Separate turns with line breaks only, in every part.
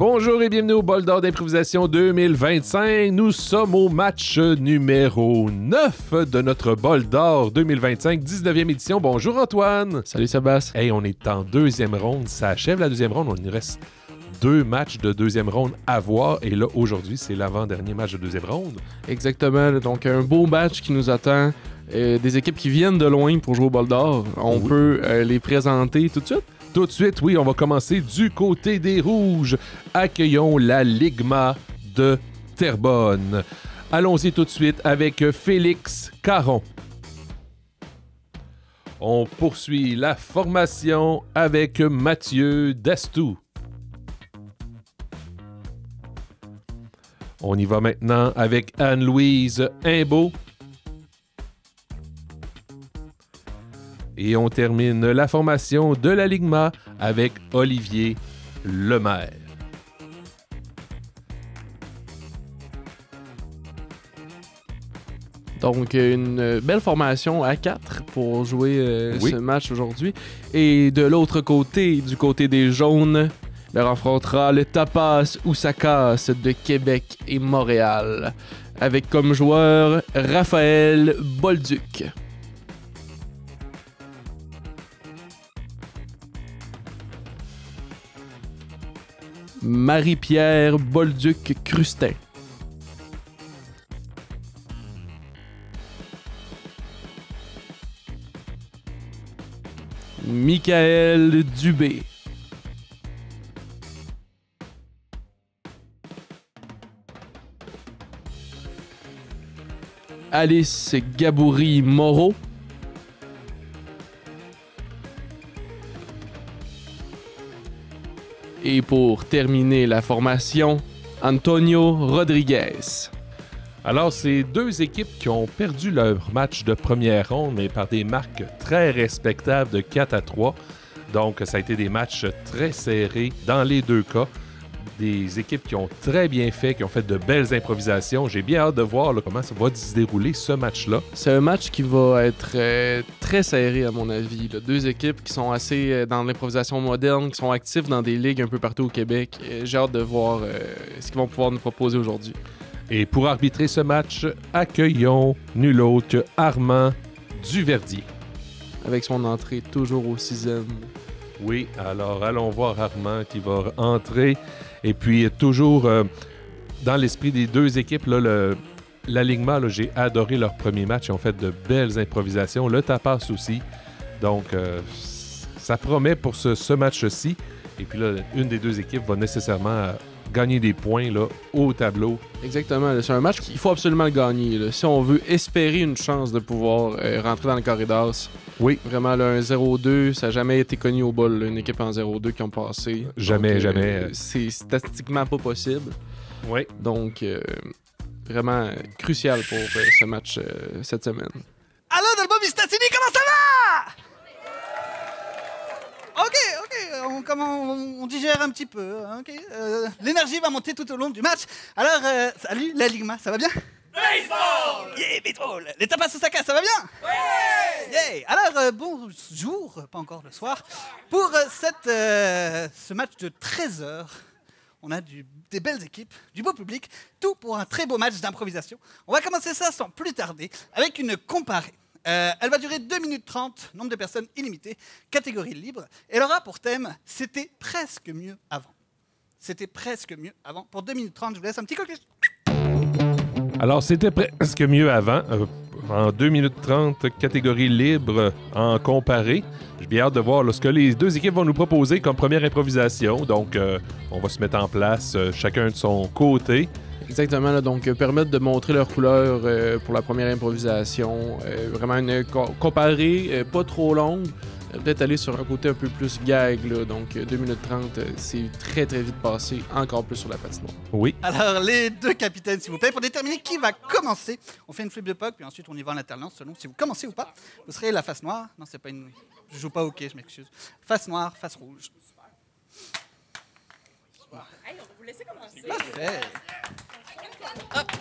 Bonjour et bienvenue au Bol d'Or d'improvisation 2025. Nous sommes au match numéro 9 de notre Bol d'Or 2025, 19e édition. Bonjour Antoine.
Salut Sébastien.
Hey, on est en deuxième ronde. Ça achève la deuxième ronde. Il nous reste 2 matchs de deuxième ronde à voir. Et là, aujourd'hui, c'est l'avant-dernier match de deuxième ronde.
Exactement. Donc, un beau match qui nous attend. Des équipes qui viennent de loin pour jouer au Bol d'Or. On peut les présenter tout de suite?
Tout de suite, oui, on va commencer du côté des Rouges. Accueillons la Ligma de Terrebonne. Allons-y tout de suite avec Félix Caron. On poursuit la formation avec Mathieu Dastou. On y va maintenant avec Anne-Louise Imbeau. Et on termine la formation de la Ligma avec Olivier Lemaire.
Donc, une belle formation à 4 pour jouer ce match aujourd'hui. Et de l'autre côté, du côté des jaunes, leur affrontera le Tapas ou ça casse de Québec et Montréal, avec comme joueur Raphaël Bolduc. Marie-Pierre Bolduc-Crustin. Michael Dubé. Alice Gaboury-Moreau. Et pour terminer la formation, Antonio Rodriguez.
Alors, c'est 2 équipes qui ont perdu leur match de première ronde, mais par des marques très respectables de 4-3. Donc, ça a été des matchs très serrés dans les 2 cas. Des équipes qui ont très bien fait, qui ont fait de belles improvisations. J'ai bien hâte de voir comment ça va se dérouler ce match-là.
C'est un match qui va être très serré à mon avis. 2 équipes qui sont assez dans l'improvisation moderne, qui sont actives dans des ligues un peu partout au Québec. J'ai hâte de voir ce qu'ils vont pouvoir nous proposer aujourd'hui.
Et pour arbitrer ce match, accueillons nul autre que Armand Duverdier.
Avec son entrée toujours au 6e.
Oui, alors allons voir Armand qui va entrer. Et puis, toujours dans l'esprit des 2 équipes, là, l'alignement, là, j'ai adoré leur premier match. Ils ont fait de belles improvisations. Le tapas aussi. Donc, ça promet pour ce match-ci. Et puis là, une des 2 équipes va nécessairement gagner des points là, au tableau.
Exactement. C'est un match qu'il faut absolument le gagner. Là. Si on veut espérer une chance de pouvoir rentrer dans le corridor.
Oui.
Vraiment, là, un 0-2, ça n'a jamais été connu au bol, là, une équipe en 0-2 qui ont passé.
Jamais,
donc,
jamais.
C'est statistiquement pas possible.
Oui.
Donc, vraiment crucial pour ce match cette semaine.
Allô, Dalbo Mistatini, comment ça va? OK, on digère un petit peu. Hein, OK? L'énergie va monter tout au long du match. Alors, salut, la Ligma, ça va bien?
Baseball!
Yeah, baseball! Les tapas Osaka, ça va bien?
Oui!
Yeah! Alors, bonjour, pas encore le soir, pour ce match de 13 heures. On a des belles équipes, du beau public, tout pour un très beau match d'improvisation. On va commencer ça sans plus tarder avec une comparée. Elle va durer 2 minutes 30, nombre de personnes illimité, catégorie libre. Et elle aura pour thème « C'était presque mieux avant ». C'était presque mieux avant. Pour 2 minutes 30, je vous laisse un petit coquille.
Alors, c'était presque mieux avant. En 2 minutes 30, catégorie libre en comparé. J'ai bien hâte de voir là, ce que les 2 équipes vont nous proposer comme première improvisation. Donc, on va se mettre en place chacun de son côté.
Exactement, là, donc permettre de montrer leurs couleurs pour la première improvisation. Vraiment une comparée pas trop longue. Peut-être aller sur un côté un peu plus gag, là, donc 2 minutes 30, c'est très très vite passé, encore plus sur la patinoire.
Oui.
Alors, les 2 capitaines, s'il vous plaît, pour déterminer qui va commencer. On fait une flip de puck, puis ensuite on y va en alternance, selon si vous commencez ou pas. Vous serez la face noire. Non, c'est pas une... Je joue pas au hockey, je m'excuse. Face noire, face rouge.
Hey, on va vous laisser commencer.
Parfait. Hop.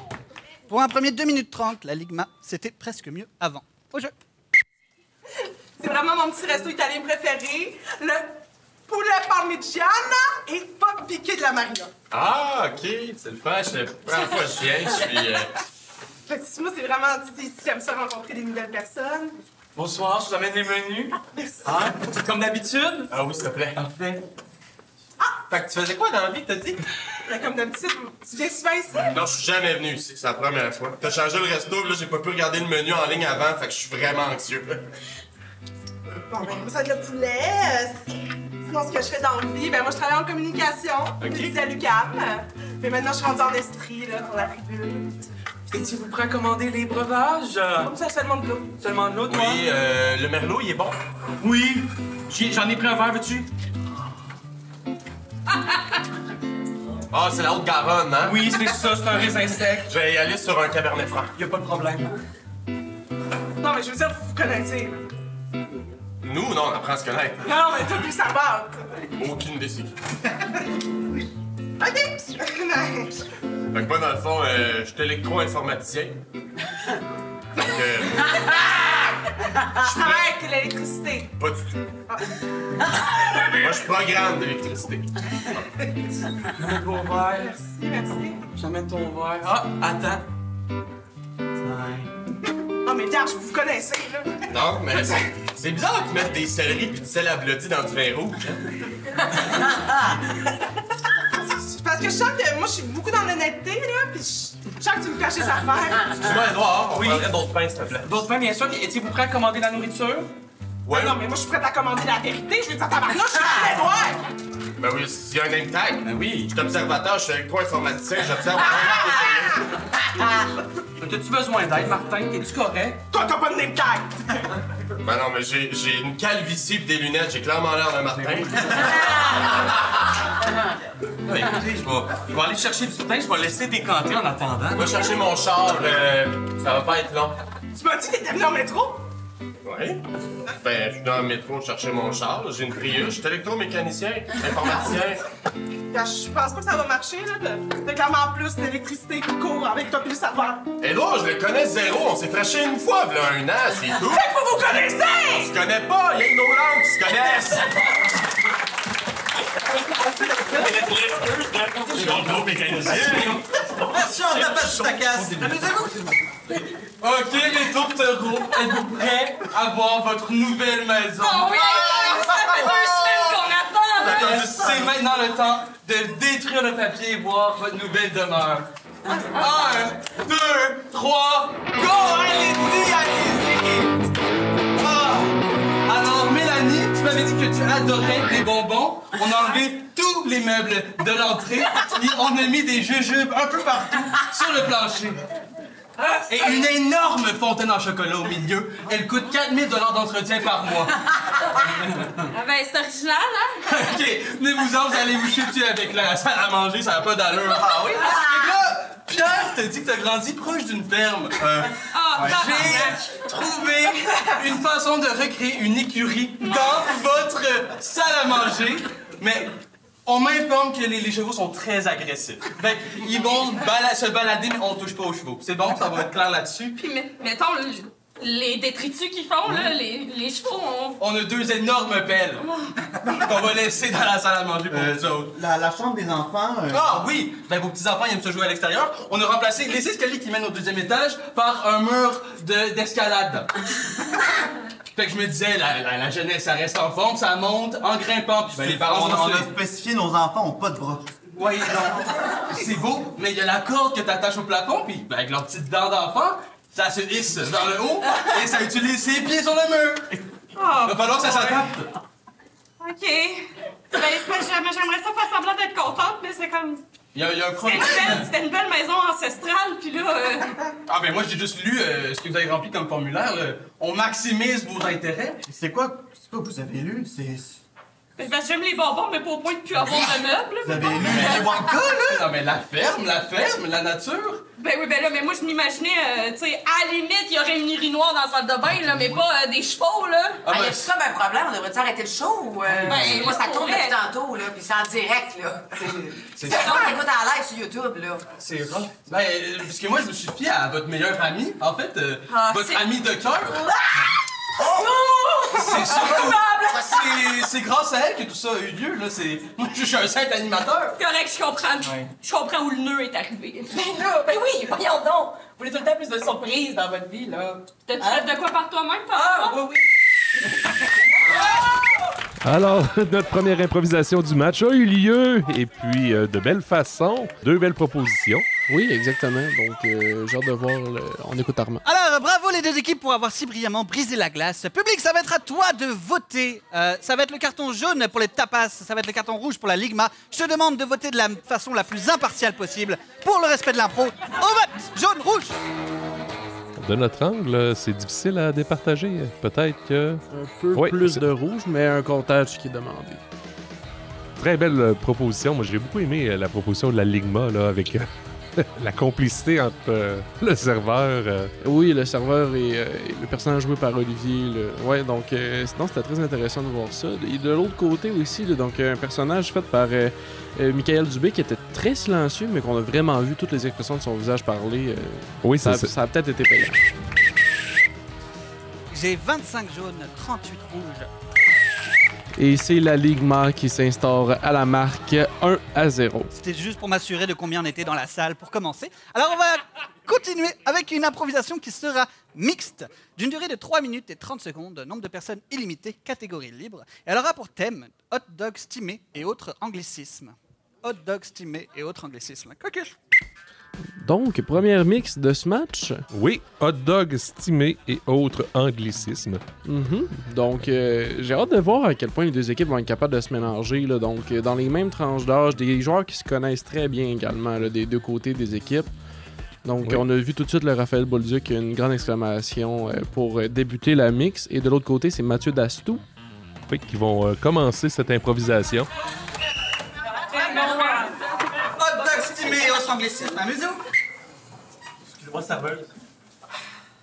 Pour un premier 2 minutes 30, la Ligma, c'était presque mieux avant. Au jeu.
C'est vraiment mon petit resto italien préféré. Le
poulet parmigiana et pas piqué de la marina.
Ah, OK. C'est le fun. C'est la première fois que je viens. Je suis...
Fait que moi, c'est vraiment, si j'aime ça rencontrer des nouvelles personnes.
Bonsoir, je vous amène les menus. Hein? Comme d'habitude?
Ah oui, s'il te plaît.
Parfait. Fait que tu faisais quoi dans la vie, t'as dit?
Comme d'habitude, tu viens souvent ici?
Non, je suis jamais venu ici. C'est la première fois. T'as changé le resto, là, j'ai pas pu regarder le menu en ligne avant, fait que je suis vraiment anxieux.
Bon, ben, ça va être le poulet. Sinon, ce que je fais dans la vie, ben, moi, je travaille en communication.
Ok.
Je suis à l'UQAM. Mais maintenant, je suis rendue en Estrie, là, pour la tribune.
Étiez-vous prêt à commander les breuvages?
Comme ça, seulement de l'eau.
Seulement de l'eau, toi?
Oui, le merlot, il est bon.
Oui. J'en ai pris un verre, veux-tu?
Ah, c'est la Haute-Garonne, hein?
Oui, c'est ça, c'est un raisin sec.
Je vais y aller sur un cabernet franc.
Y a pas de problème.
Non, mais je veux dire, vous vous connaissez.
Nous, non, on apprend à se connaître.
Non, mais toi, plus ça part.
Aucune idée c'est qui.
OK. Nice.
Fait que moi, dans le fond, je suis électro-informaticien. Fait que...
Je travaille avec l'électricité.
Pas du tout. Moi, je programme d'électricité.
J'amène ton verre.
Merci, merci.
J'amène ton verre. Ah, attends.
Non, mais regarde, vous connaissez, là.
Non, mais c'est bizarre qu'ils mettent des céleris pis du sel à blotti dans du vin rouge.
Parce que je sens que moi, je suis beaucoup dans l'honnêteté, là, pis je sens que tu me caches des affaires.
Excuse-moi, Edouard, on
Oui.
prendrait d'autres pains, s'il te plaît.
D'autres pains, bien sûr. Étiez-vous prêt à commander la nourriture?
Ouais.
Non, mais moi, je suis prête à commander la vérité. Je veux dire, tabarnouche, je suis à Edouard.
Ben oui, s'il y a un name tag.
Ben oui.
Je suis observateur, je suis électro-informaticien, j'observe.
T'as-tu besoin d'aide, Martin? Es-tu correct?
Toi, t'as pas de name tag.
Ben non, mais j'ai une calvitie pis des lunettes, j'ai clairement l'air d'un Martin.
Ben, écoutez, je vais aller chercher du pain, je vais laisser décanter en attendant.
Va chercher mon char, ça va pas être long.
Tu m'as dit que t'étais venu en métro?
Oui. Ben, je suis dans le métro chercher mon char, j'ai une Prius, je suis électromécanicien, informaticien.
Je pense pas que ça va marcher, là. T'as clairement plus d'électricité qui court avec toi plus à faire.
Edouard, je le connais zéro, on s'est frashé une fois, v'là un an, c'est tout.
Fait que vous vous connaissez!
On se connaît pas, il y a que nos langues qui se connaissent.
Ok, les tourtereaux, êtes-vous prêts à voir votre nouvelle maison?
Oh oui! Ça fait 2 semaines qu'on attend!
D'accord, c'est maintenant le temps de détruire le papier et voir votre nouvelle demeure. 1, 2, 3, go! Allez-y, allez-y! Ah. Alors, Mélanie, tu m'avais dit que tu adorais les bonbons. On a enlevé tous les meubles de l'entrée et on a mis des jujubes un peu partout sur le plancher. Et une énorme fontaine en chocolat au milieu. Elle coûte 4 000 $ d'entretien par mois.
Ah ben, c'est original, hein?
OK, venez-vous-en, vous allez vous chuter avec la salle à manger, ça n'a pas d'allure. Ah oui? Fait que là, Pierre t'a dit que t'as grandi proche d'une ferme.
Ah,
J'ai trouvé une façon de recréer une écurie dans votre salle à manger, mais on m'informe que les chevaux sont très agressifs. Fait ils vont se balader, mais on touche pas aux chevaux. C'est bon, ça va être clair là-dessus.
Puis, mettons, les détritus qu'ils font, là, les chevaux,
On a 2 énormes pelles qu'on va laisser dans la salle à manger pour vous autres.
La chambre des enfants.
Ah oui! Ben, vos petits-enfants, ils aiment se jouer à l'extérieur. On a remplacé les escaliers qui mènent au 2e étage par un mur d'escalade. Fait que je me disais, la jeunesse, ça reste en forme, ça monte en grimpant. Puis les parents
On a spécifié, nos enfants ont pas de bras.
Oui, non. C'est beau, mais il y a la corde que t'attaches au plafond, puis ben, avec leurs petites dents d'enfant, ça se hisse vers le haut et ça utilise ses pieds sur le mur.
Ah,
Va falloir que ça s'adapte.
OK. Ben, j'aimerais ça faire semblant d'être contente, mais c'est comme...
Il y a un problème.
C'était une belle maison ancestrale, puis là...
Ah ben moi j'ai juste lu ce que vous avez rempli comme formulaire. On maximise vos intérêts.
C'est quoi que vous avez lu?
Ben, j'aime les bonbons, mais pas au point de plus avoir de meubles.
Vous avez lu les Wonka, là?
Non mais la ferme, la nature.
Ben oui, ben là, mais moi, je m'imaginais, tu sais, à la limite, il y aurait une urinoir dans la salle de bain, là, mais pas des chevaux, là.
Ah, ben,
y a-tu comme un problème? On devrait-tu arrêter le show ou...
Ben,
moi, ça tourne
pourrait.
depuis tantôt, là, puis c'est en direct, là. C'est ça qu'on écoute en live sur YouTube, là.
c'est rough. Ben, parce que moi je me suis fié à votre meilleur ami, en fait,
Ah,
votre
c'est-
ami de cœur.
Oh!
C'est surtout... C'est grâce à elle que tout ça a eu lieu, là. Moi, je suis un simple animateur.
C'est correct, je comprends.
Ouais.
Je comprends où le nœud est arrivé.
Ben là, ben oui, voyons donc. Vous voulez tout le temps plus de surprises dans votre vie, là.
T'as-tu fait de quoi par toi-même,
Ah,
papa?
oui, oui.
Alors, notre première improvisation du match a eu lieu, et puis de belle façon, 2 belles propositions.
Oui, exactement. Donc, j'ai hâte de voir. On écoute Armand.
Alors, bravo les deux équipes pour avoir si brillamment brisé la glace. Public, ça va être à toi de voter. Ça va être le carton jaune pour les tapas, ça va être le carton rouge pour la Ligma. Je te demande de voter de la façon la plus impartiale possible pour le respect de l'impro. Au vote, jaune, rouge.
De notre angle, c'est difficile à départager. Peut-être que...
Un peu plus de rouge, mais un comptage qui est demandé.
Très belle proposition. Moi, j'ai beaucoup aimé la proposition de la Ligma, là, avec la complicité entre le serveur...
Oui, le serveur et le personnage joué par Olivier. Ouais, donc, sinon, c'était très intéressant de voir ça. Et de l'autre côté aussi, là, donc, un personnage fait par Michael Dubé qui était très silencieux, mais qu'on a vraiment vu toutes les expressions de son visage parler.
Oui,
ça a peut-être été payant.
J'ai 25 jaunes, 38 rouges.
Et c'est la Ligma qui s'instaure à la marque 1-0.
C'était juste pour m'assurer de combien on était dans la salle pour commencer. Alors on va continuer avec une improvisation qui sera mixte, d'une durée de 3 minutes et 30 secondes, nombre de personnes illimité, catégorie libre. Et elle aura pour thème hot dog steamé et autres anglicismes. Hot dog steamé et autres anglicismes. Coquille.
Donc, première mix de ce match.
Oui, hot dog stimé et autres anglicismes.
Donc, j'ai hâte de voir à quel point les deux équipes vont être capables de se mélanger. Là. Donc, dans les mêmes tranches d'âge, des joueurs qui se connaissent très bien également là, des deux côtés des équipes. Donc,
oui.
On a vu tout de suite le Raphaël Bolduc, une grande exclamation pour débuter la mix. Et de l'autre côté, c'est Mathieu Dastou.
Oui, qui vont commencer cette improvisation.
Hot dog stimé et autres anglicismes. Amusez-vous.
Excusez-moi, serveuse.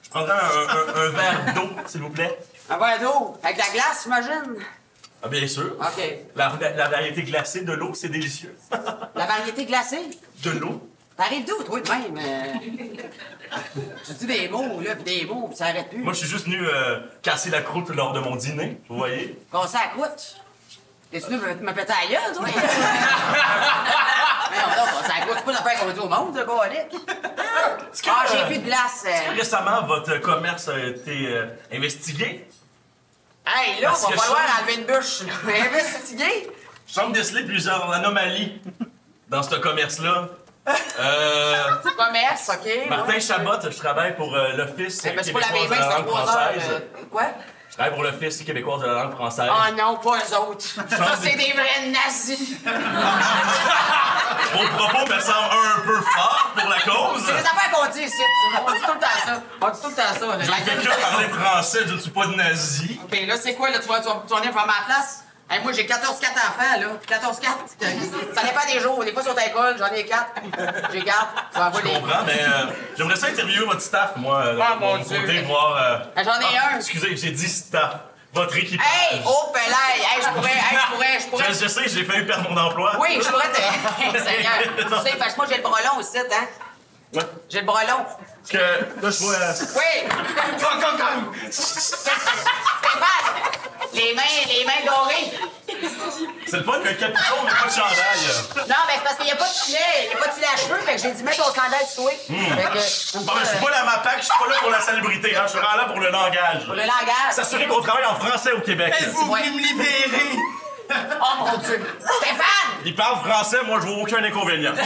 Je prendrais un verre d'eau, s'il vous plaît.
Un verre d'eau, avec la glace, j'imagine?
Ah, bien sûr.
OK.
La variété glacée de l'eau, c'est délicieux.
La variété glacée?
De l'eau.
T'arrives d'où, toi, de même? Tu dis des mots, là, pis des mots, pis ça arrête plus.
Moi, je suis juste venu casser la croûte lors de mon dîner, vous voyez.
Casser la croûte? T'es-tu venu me péter la gueule, toi? Mais non, casser la croûte, c'est pas l'affaire qu'on dit au monde, ça,
Est-ce que,
j'ai plus de glace.
est-ce que récemment, votre commerce a été investigué?
Hey, là,
Parce
on va
que
falloir
ça-
enlever une bûche. Investiguer?
Je semble déceler plusieurs anomalies dans ce commerce-là.
Commerce, OK.
Martin
ouais.
Chabot, je travaille pour l'Office
Je me suis pas
québécois
lavé
de
les mains,
la
c'est
langue
3 heures.
française.
Quoi?
Je travaille pour l'Office québécois de la langue française.
Oh non, pas eux autres. Ça, c'est des vrais nazis.
Vos propos me semblent un peu forts pour la cause.
C'est des affaires qu'on dit ici. On dit tout le temps ça. On dit tout le temps ça. là.
J'ai quelqu'un parler français, je ne suis pas de nazi.
OK, là, c'est quoi, là? Tu vas venir faire ma place? Hey, moi, j'ai 14-4 enfants, là. 14-4. Ça dépend des jours. Des fois, sur ta école, j'en ai 4. J'ai 4. Tu vas
Je comprends, mais j'aimerais ça interviewer votre staff, moi.
Oh, mon
de
Dieu.
côté, voir...
J'en ai un.
Excusez, j'ai dit staff. Votre équipage.
Hey, oh, Pelay! Hey, je pourrais.
Je sais, j'ai failli perdre mon emploi.
Oui, je pourrais te. Seigneur. Tu sais, parce que moi, j'ai le bras long aussi, hein?
Ouais.
J'ai le bras long.
Parce que là, je vois...
Oui! Stéphane! Les mains dorées.
C'est le fun qu'un capuchon n'a pas de chandail.
Non, mais c'est parce qu'il n'y a pas de filet. Il n'y a pas de filet à cheveux, fait que j'ai dit mettre ton chandail de souhait. Fait que.
Bon, ben, je suis pas dans ma PAC, je suis pas là pour la salubrité, hein. Je suis vraiment là pour le langage.
Pour le langage.
S'assurer qu'on travaille en français au Québec.
Vous voulez me libérer?
Oh mon Dieu! Stéphane!
Il parle français, moi, je vois aucun inconvénient.
Oh!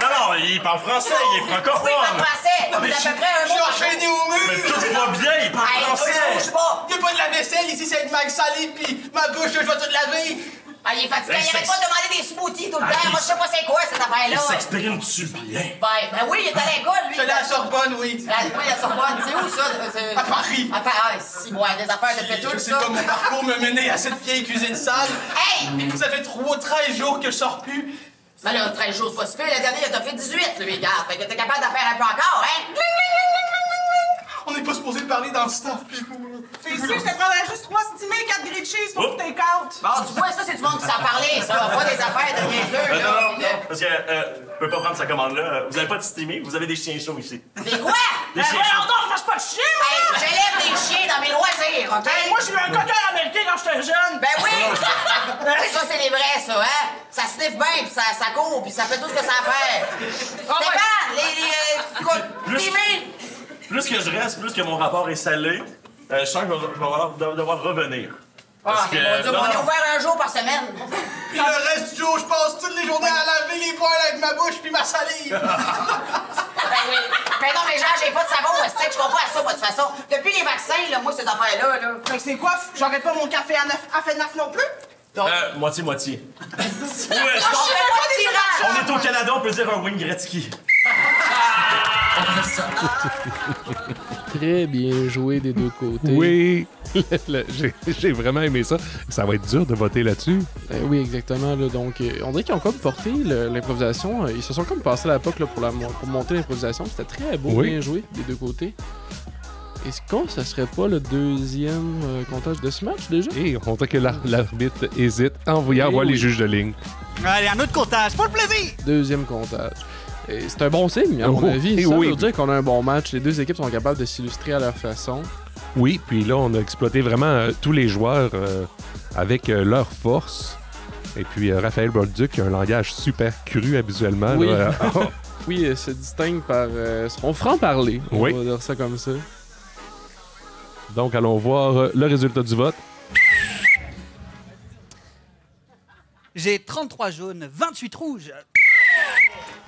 Non, il parle français, il est
Oui, pas de
francophone.
français! Vous
mais
à peu près un
Je suis
mot.
enchaîné au mur!
Mais tout va bien, il parle
Hey,
français.
bouge pas!
Y'a pas de la vaisselle ici, c'est une mag salée, pis ma bouche, je vais tout laver!
Ah, il est fatigué,
Ben,
il arrête
c'est-
pas de demander des smoothies tout le
Ah,
temps.
il-
Moi, je sais pas c'est quoi cette
Il
affaire-là.
s'exprime-tu bien?
Ben oui, il est à l'école, lui.
Je suis allé à la Sorbonne, oui!
Oui, à Sorbonne. C'est où, ça?
À Paris!
À Paris. Si, ouais, des affaires de
Je
péteux,
sais
ça.
pas mon parcours me mener à cette vieille cuisine sale.
Hey!
Ça fait 13 jours que je sors plus.
Ben là, 13 jours, c'est pas super. La dernière, il t'a fait 18, lui, regarde. Fait que t'es capable d'en faire un peu encore, hein?
On n'est pas supposé parler dans le staff, pis
Ici, je te prendrais juste 3 stimés, 4 grilled cheese pour take-out.
Bon, tu vois, ça, c'est du monde qui s'en parlait, ça. Pas des affaires de niaiseux, là.
Non, parce que je peux pas prendre sa commande-là. Vous avez pas de stimé, vous avez des chiens chauds ici.
Des quoi?
Des chiens
voyons
chauds.
donc, je mange pas
pas de chien,
Hey, j'élève des chiens dans mes loisirs, OK?
Hey, moi, j'ai eu un cocker américain quand j'étais jeune.
Ben oui! Ça, c'est les vrais, ça, hein? Ça sniffe bien, puis ça court, puis ça fait tout ce que ça a à faire. Stéphane,
Plus que je reste, plus que mon rapport est salé, je sens que je vais devoir revenir. Parce que,
mon Dieu, on est ouvert un jour par semaine.
Puis le reste du jour, je passe toutes les journées à laver les poils avec ma bouche puis ma salive.
Ben oui. Ben non, mais genre, j'ai pas de savon, je comprends pas à ça, de toute façon. Depuis les vaccins, là, moi, ces affaires-là, là.
Fait que c'est quoi? J'aurais pas mon café à FNAF non plus?
moitié-moitié.
On
est au Canada, on peut dire un Wayne Gretzky.
Très bien joué des deux côtés.
Oui, j'ai vraiment aimé ça. Ça va être dur de voter là-dessus.
Oui, exactement. Là, donc, on dirait qu'ils ont comme porté l'improvisation. Ils se sont comme passé la POC là, pour monter l'improvisation. C'était très beau, bien joué des deux côtés. Est-ce que ça serait pas le deuxième comptage de ce match déjà?
Et on dirait que l'arbitre hésite en voyant voir les juges de ligne.
Allez, un autre comptage, pour le plaisir!
Deuxième comptage. C'est un bon signe, à mon avis. Ça veut dire qu'on a un bon match. Les deux équipes sont capables de s'illustrer à leur façon.
Oui, puis là, on a exploité vraiment tous les joueurs avec leur force. Et puis, Raphaël Bolduc qui a un langage super cru habituellement.
Oui,
là,
oui, se distingue par son franc-parler. On va dire ça comme ça.
Donc, allons voir le résultat du vote.
J'ai 33 jaunes, 28 rouges.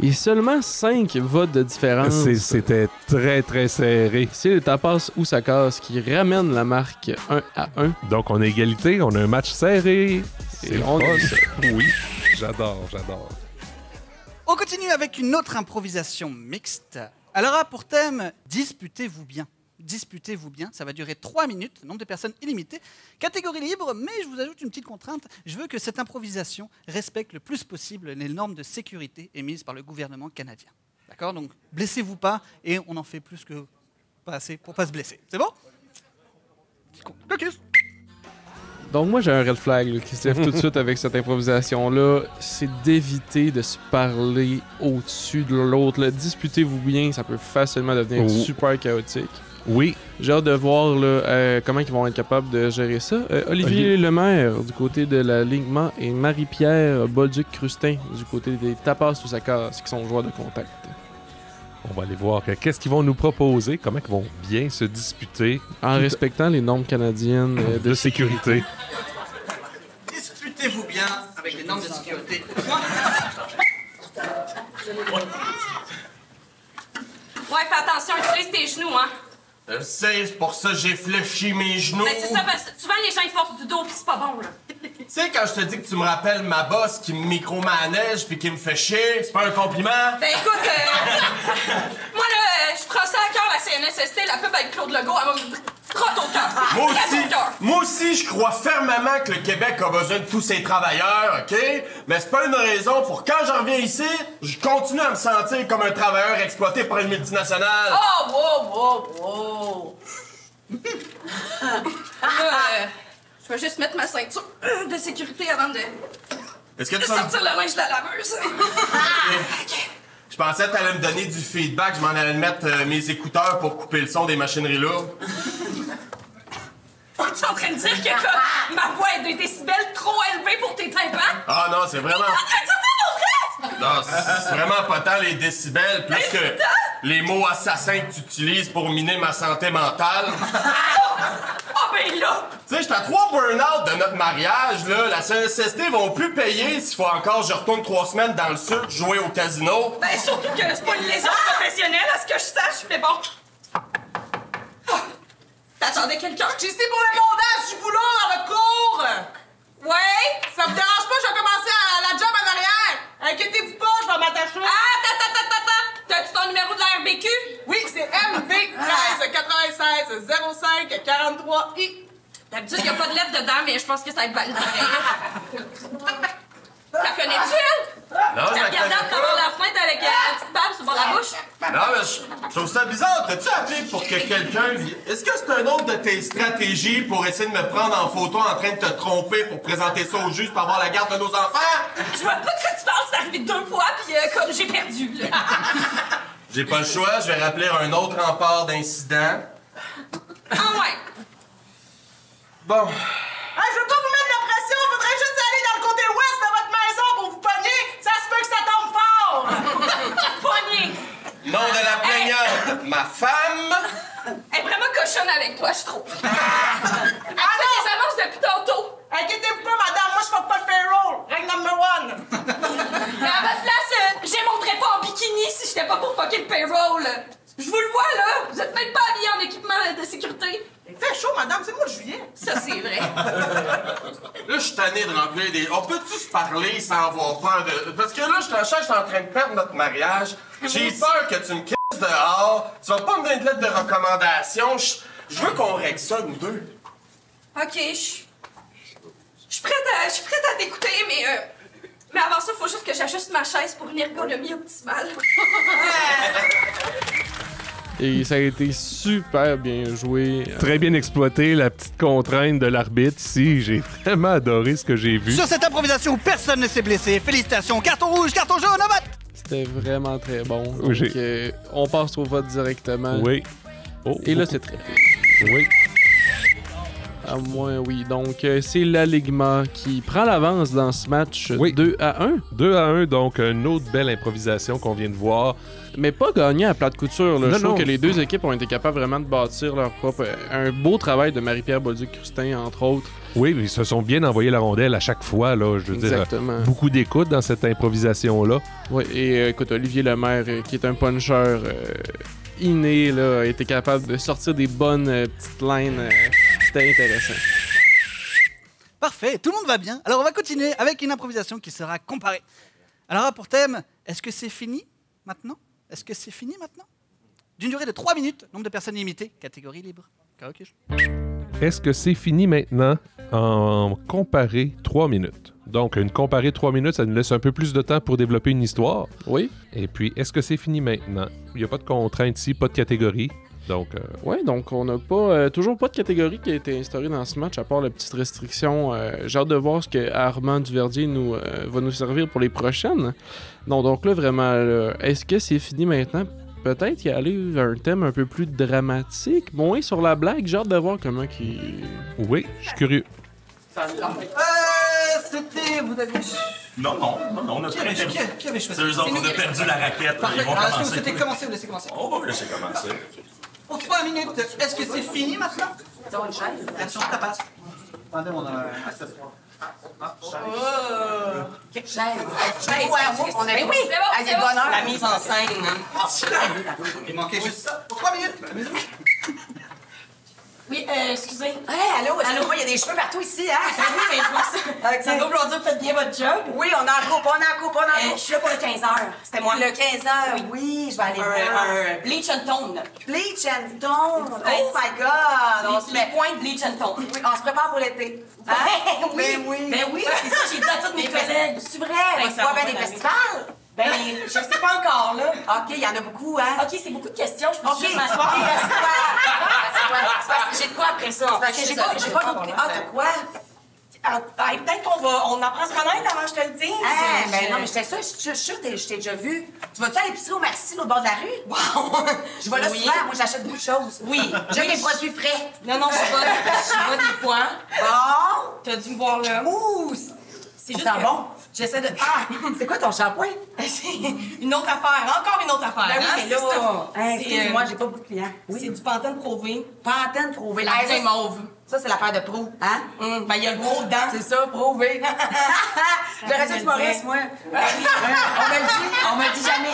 Et seulement 5 votes de différence.
C'était très, très serré.
C'est le Tapas ou ça casse qui ramène la marque 1-1.
Donc, on a égalité, on a un match serré.
C'est on
Oui, j'adore.
On continue avec une autre improvisation mixte. Elle aura pour thème « Disputez-vous bien ». Disputez-vous bien, ça va durer 3 minutes, nombre de personnes illimité, catégorie libre, mais je vous ajoute une petite contrainte. Je veux que cette improvisation respecte le plus possible les normes de sécurité émises par le gouvernement canadien. D'accord? Donc, blessez-vous pas et on en fait plus que pas assez pour pas se blesser. C'est bon? Caucus.
Donc moi j'ai un red flag là, qui se lève tout de suite avec cette improvisation-là. C'est d'éviter de se parler au-dessus de l'autre. Disputez-vous bien, ça peut facilement devenir super chaotique.
Oui.
J'ai hâte de voir là, comment ils vont être capables de gérer ça. Olivier Lemaire du côté de l'alignement et Marie-Pierre Bolduc-Crustin du côté des Tapas ou Sakas qui sont joueurs de contact.
On va aller voir qu'est-ce qu'ils vont nous proposer, comment ils vont bien se disputer.
En respectant les normes canadiennes
de sécurité.
Disputez-vous bien avec les normes de sécurité.
Ouais, fais attention, utilise tes genoux, hein.
C'est pour ça que j'ai fléchi mes genoux.
Ben, c'est ça, parce que souvent les gens ils forcent du dos pis c'est pas bon, là.
Tu sais, quand je te dis que tu me rappelles ma boss qui me micromanège puis qui me fait chier, c'est pas un compliment?
Ben écoute, moi là, je prends ça à cœur la CNSST, la pub avec Claude Legault, elle va me trotte au cœur.
Moi aussi, je crois fermement que le Québec a besoin de tous ses travailleurs, OK? Mais c'est pas une raison pour quand j'en reviens ici, je continue à me sentir comme un travailleur exploité par une multinationale.
Oh, wow! Je vais juste mettre ma ceinture de sécurité avant de sortir le linge de la laveuse.
Je pensais que t'allais me donner du feedback, je m'en allais mettre mes écouteurs pour couper le son des machineries lourdes.
Tu es en train de dire que comme, ma voix est des décibels trop élevés pour tes tympans?
Ah non, c'est vraiment...
T'es en train de dire ça pour vrai?
Non, c'est vraiment pas tant les décibels, plus que les mots assassins que tu utilises pour miner ma santé mentale.
Ah ben là!
Tu sais, j'étais à 3 burn-out de notre mariage, là. La CNSST vont plus payer s'il faut encore je retourne 3 semaines dans le sud jouer au casino.
Ben surtout que c'est pas une lésion professionnelle, à ce que je sache, mais bon. T'attendais quelqu'un?
J'ai ici pour le mondage du boulot dans votre cours!
Ouais?
Ça vous dérange pas, je vais commencer la job en arrière! Inquiétez-vous pas, je vais m'attacher!
Ah, t'as-tu ton numéro de la RBQ?
Oui, c'est MB 13 96 05 43 I.
D'habitude, y a pas de lettre dedans, mais je pense que ça va être valide pareil. La connais-tu, elle?
Non, je la
regardé à
connais
travers
pas.
la fenêtre avec la petite pape sur la bouche?
Non, mais je trouve ça bizarre. T'as-tu appelé pour que quelqu'un... Est-ce que c'est un autre de tes stratégies pour essayer de me prendre en photo en train de te tromper pour présenter ça au juge pour avoir la garde de nos enfants?
Je vois pas de quoi tu parles, c'est arrivé 2 fois, puis comme j'ai perdu, là.
J'ai pas le choix, je vais rappeler un autre rempart d'incidents.
Ah ouais.
Bon.
Hey, je veux pas vous mettre de pression, faudrait juste aller dans le côté ouest de votre maison pour vous pogner. Ça se peut que ça tombe fort.
Pogné.
Nom de la plaignante, ma femme.
Elle est vraiment cochonne avec toi, je trouve. Elle fait des annonces depuis tantôt.
Inquiétez-vous pas, madame, moi je fais pas le payroll. Règle number 1.
Mais à votre place, j'aimerais pas en bikini si j'étais pas pour fucker le payroll. Je vous le vois, là. Vous êtes même pas habillés en équipement de sécurité.
Il fait chaud, madame, c'est le mois de juillet.
Ça, c'est vrai.
Là, je suis tanné de remplir des... On peut-tu se parler sans avoir peur de... Parce que là, je suis en train de perdre notre mariage. J'ai peur que tu me crisses dehors. Tu vas pas me donner une lettre de recommandation. Je veux qu'on règle ça, nous deux.
OK, je suis prête à t'écouter, mais avant ça, faut juste que j'ajuste ma chaise pour une ergonomie optimale.
Et ça a été super bien joué.
Très bien exploité, la petite contrainte de l'arbitre ici. J'ai vraiment adoré ce que j'ai vu.
Sur cette improvisation où personne ne s'est blessé, félicitations, carton rouge, carton jaune, au vote!
C'était vraiment très bon.
Oui,
Donc, on passe au vote directement.
Oui. Oh,
Et là, c'est très bien.
Oui.
À moins, oui. Donc, c'est l'Aligma qui prend l'avance dans ce match 2-1.
2-1, donc une autre belle improvisation qu'on vient de voir.
Mais pas gagné à plat de couture. Là.
Non,
Je trouve
non.
que les deux équipes ont été capables vraiment de bâtir leur propre... Un beau travail de Marie-Pierre Bolduc-Crustin, entre autres.
Oui, ils se sont bien envoyé la rondelle à chaque fois. Là, je veux
Exactement.
dire, beaucoup d'écoute dans cette improvisation-là.
Oui, et écoute, Olivier Lemaire, qui est un puncher inné, là, a été capable de sortir des bonnes petites lines. C'était intéressant.
Parfait, tout le monde va bien. Alors on va continuer avec une improvisation qui sera comparée. Alors pour thème, est-ce que c'est fini maintenant? Est-ce que c'est fini maintenant? D'une durée de 3 minutes, nombre de personnes limitées, catégorie libre. Karaoké.
Est-ce que c'est fini maintenant en comparé 3 minutes? Donc, une comparée 3 minutes, ça nous laisse un peu plus de temps pour développer une histoire.
Oui.
Et puis, est-ce que c'est fini maintenant? Il n'y a pas de contrainte ici, pas de catégorie. Donc,
ouais, donc on n'a pas toujours pas de catégorie qui a été instaurée dans ce match, à part la petite restriction. J'ai hâte de voir ce que Armand Duverdier va nous servir pour les prochaines. Non, donc là, vraiment, est-ce que c'est fini maintenant? Peut-être y aller vers un thème un peu plus dramatique, moins sur la blague. J'ai hâte de voir comment qui...
Oui, je suis curieux.
C'était... Vous avez...
Non, on a très bien.
Qui avait choisi?
C'est eux autres, on a perdu la raquette.
Parfait.
Ils vont
Alors, est-ce que vous
commencer.
souhaitez commencer ou laisser commencer?
On va laisser commencer.
Pour 3 minutes, est-ce que c'est fini maintenant?
Dans une chaise.
Attention, ça passe. Attendez, on a un accessoire.
Chaise. On a oui.
C'est
Il y a
bon.
bonheur. La mise en scène.
Il manquait juste ça. Pour 3 minutes.
Oui, excusez.
Hey, allô, excuse-moi, il y a des cheveux partout ici, hein?
Oui, mais je vois ça. Ça doit vouloir dire que vous faites bien votre job.
Oui, on en coupe.
Je suis là pour le 15h. C'était moi.
Le 15h, oui, je vais aller voir.
Un bleach and tone.
Bleach and tone. Oh my God. On se
Les
met...
points de bleach and tone.
Oui, on se prépare pour l'été. Hein?
Ben oui, c'est ça, j'ai dit à toutes mes collègues.
C'est vrai? On se voit bien des festivals?
Ben, je sais pas encore, là.
OK, il y en a beaucoup, hein?
OK, c'est beaucoup de questions. Je peux
OK,
juste m'asseoir.
c'est
Parce que j'ai de quoi après ça.
parce que j'ai pas compris. Ah, t'as quoi?
Peut-être qu'on apprend à se connaître avant que je te le dise.
Ah, ben non, mais j'étais sûre, je suis sûre que je t'ai déjà vu. Tu vas-tu à l'épicerie au Merci, l'autre bord de la rue?
Wow.
Je vais là
Oui.
souvent, moi j'achète beaucoup de choses.
Oui.
J'aime les produits frais.
Non, je suis pas des fois.
Bon.
T'as dû me voir là.
Ouh,
C'est juste
ça
que...
sent bon. J'essaie de... Ah, c'est quoi ton shampoing?
C'est une autre affaire. Encore une autre affaire.
Ben oui,
hein,
mais
c'est
là...
ça.
Hey,
C'est,
excuse-moi, j'ai pas beaucoup de clients.
C'est du Pantene Prouvé.
Pantene prouvé.
La
Ça,
est mauve.
ça, c'est l'affaire de Prou, hein?
Ben, il y a le gros dedans.
C'est ça, prouvé. J'aurais dû être humoriste, moi. On me le dit jamais.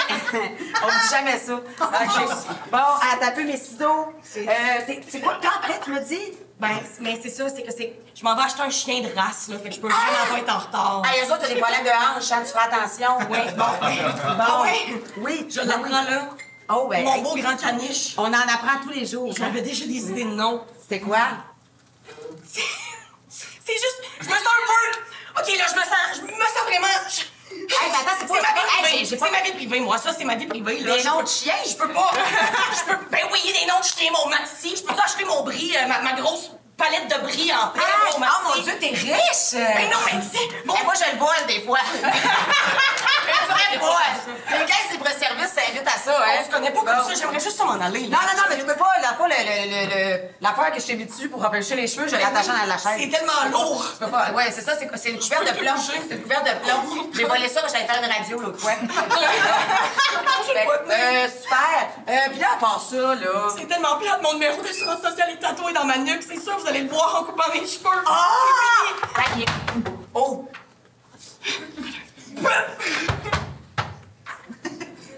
On me dit jamais ça. OK. Bon, à taper mes ciseaux. C'est quoi le temps après, tu me dis?
Ben, mais c'est ça, c'est que c'est... Je m'en vais acheter un chien de race, là, fait que je peux vraiment pas être en retard.
Ah, eux autres, t'as des problèmes de hanche, hein, tu fais attention.
Oui, bon.
Bon.
ouais.
Oui.
Je l'apprends là.
Oh, ben.
Mon beau grand caniche.
On en apprend tous les jours.
J'avais déjà des idées de nom.
C'est quoi?
C'est juste... Je me sens un peu... OK, là, je me sens vraiment...
Hey, mais attends, c'est pas...
ma vie privée.
Hey, j'ai pas...
C'est ma vie privée, moi. Ça, c'est ma vie privée. Là.
Des noms de chiens?
Je peux pas. Ben oui, des noms de chiens, mon maxi. Je peux pas acheter mon brie, ma grosse palette de brie en paix,
Oh
mon maxi.
mon Dieu, t'es riche!
Mais non, mais c'est... Bon,
Hey, moi, je le vole des fois. Je le vole. Une caisse libre-service, ça invite à ça, hein?
On se connaît pas comme ça, j'aimerais juste ça m'en aller.
Non, mais tu peux pas. L'affaire que je t'ai mis dessus pour empêcher les cheveux, je l'ai attachée dans la chaise.
C'est tellement lourd.
Tu peux pas. Ouais, c'est ça, c'est une couverte de plomb. C'est une couverte de plomb. J'ai volé ça, j'allais faire une radio l'autre fois. Super. Puis là, à part ça, là...
C'est tellement plate, mon numéro d'assurance sociale est tatoué dans ma nuque. C'est sûr, vous allez le voir en coupant mes cheveux.
Ah!
Oh!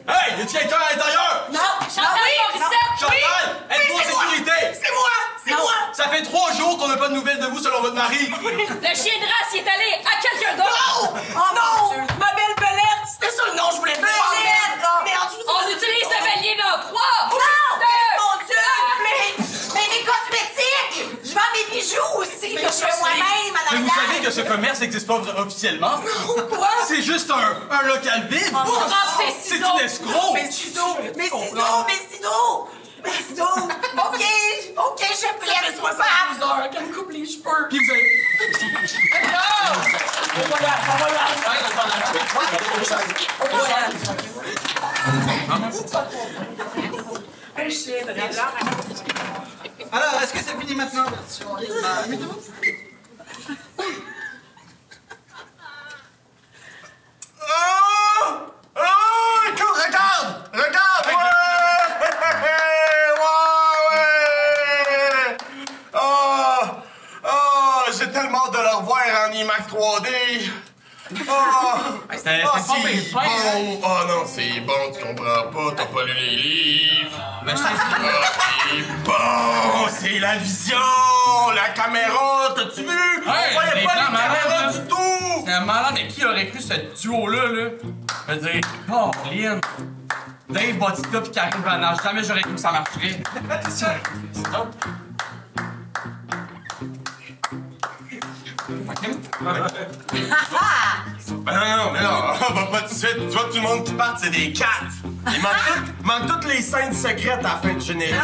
Hey, y'a-tu quelqu'un à l'intérieur?
Non!
Chantal, Morissette, oui!
Chantal, êtes-vous en sécurité?
C'est moi! C'est moi!
Ça fait 3 jours qu'on n'a pas de nouvelles de vous selon votre mari.
Le chien de race, il est allé à quelqu'un d'autre!
Oh non! Ma belle Belette! C'était ça le nom que je voulais faire!
Belette!
Merde, je vous
On utilise le bélier dans 3!
Mon Dieu! Mais mes cosmétiques! Je vends mes bijoux aussi, que je fais moi-même à
Mais vous
l'arrière.
savez que ce commerce n'existe pas officiellement?
Quoi?
C'est juste un local vide. C'est une escroc.
Mes ciseaux! OK, je
Ça fait
plaide.
72 heures qu'elle me coupe les cheveux.
Puis vous avez...
Alors, est-ce que c'est fini maintenant?
Écoute, regarde! Ouais! J'ai tellement hâte de le revoir en IMAX 3D. C'est bon. Oh non, c'est bon, tu comprends pas, t'as pas lu les livres. C'est bon, c'est la vision, la caméra, t'as-tu vu? On voyait pas la caméra du tout.
C'est un malade, mais qui aurait cru ce duo-là, là? Je veux dire, oh, Lynn, Dave Bautista pis Karine Vanache, jamais j'aurais cru que ça marcherait. C'est ça.
Non, on va pas tout de suite. Tu vois, tout le monde qui part, c'est des cats. Il manque toutes les scènes secrètes à la fin du générique.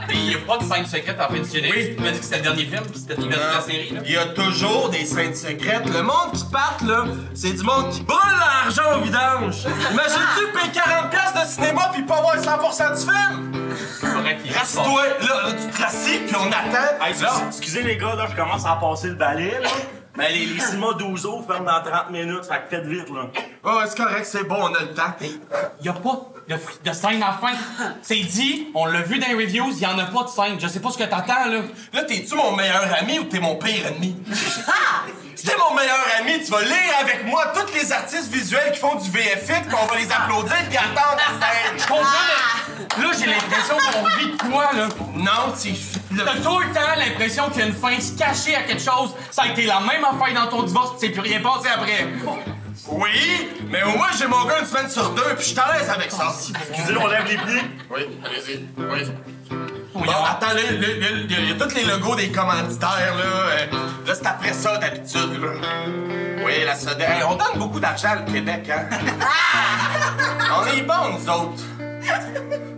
Mais il y a pas de scène secrète à la fin du générique.
Oui.
Tu m'as dit que c'était le dernier film, pis c'était le dernier de la série, là.
Il y a toujours des scènes secrètes. Le monde qui part, là, c'est du monde qui brûle l'argent au vidange. Imagine-tu payer 40$ de cinéma pis pas voir 100% du film?
C'est correct, il reste
Rasse-toi, là, tu te rassis pis on attend.
Hey, excusez les gars, là, je commence à passer le balai, là. Mais les cinémas 12 eaux ferment dans 30 minutes, fait que faites vite, là.
Oh, c'est correct, c'est bon, on a le temps.
Il y a pas de scène à la fin. C'est dit, on l'a vu dans les reviews, il y en a pas de scène. Je sais pas ce que t'attends, là.
Là, t'es-tu mon meilleur ami ou t'es mon pire ennemi? Si t'es mon meilleur ami, tu vas lire avec moi tous les artistes visuels qui font du VFX, pis on va les applaudir pis attendre la scène.
Je comprends, mais là, j'ai l'impression qu'on vit de quoi, là?
Non, c'est...
T'as tout le temps l'impression qu'il y a une fin cachée à quelque chose. Ça a été la même affaire dans ton divorce, pis c'est plus rien passé après.
Oui, mais au moins j'ai mon gars une semaine sur 2 puis je suis à l'aise avec ça.
Excusez, on lève les pieds.
Oui, allez-y. Oui. Bon, attends, là, il y a tous les logos des commanditaires, là. Là, c'est après ça, d'habitude, là. Oui, la soda. Hey, on donne beaucoup d'argent au Québec, hein? On est bons, nous autres.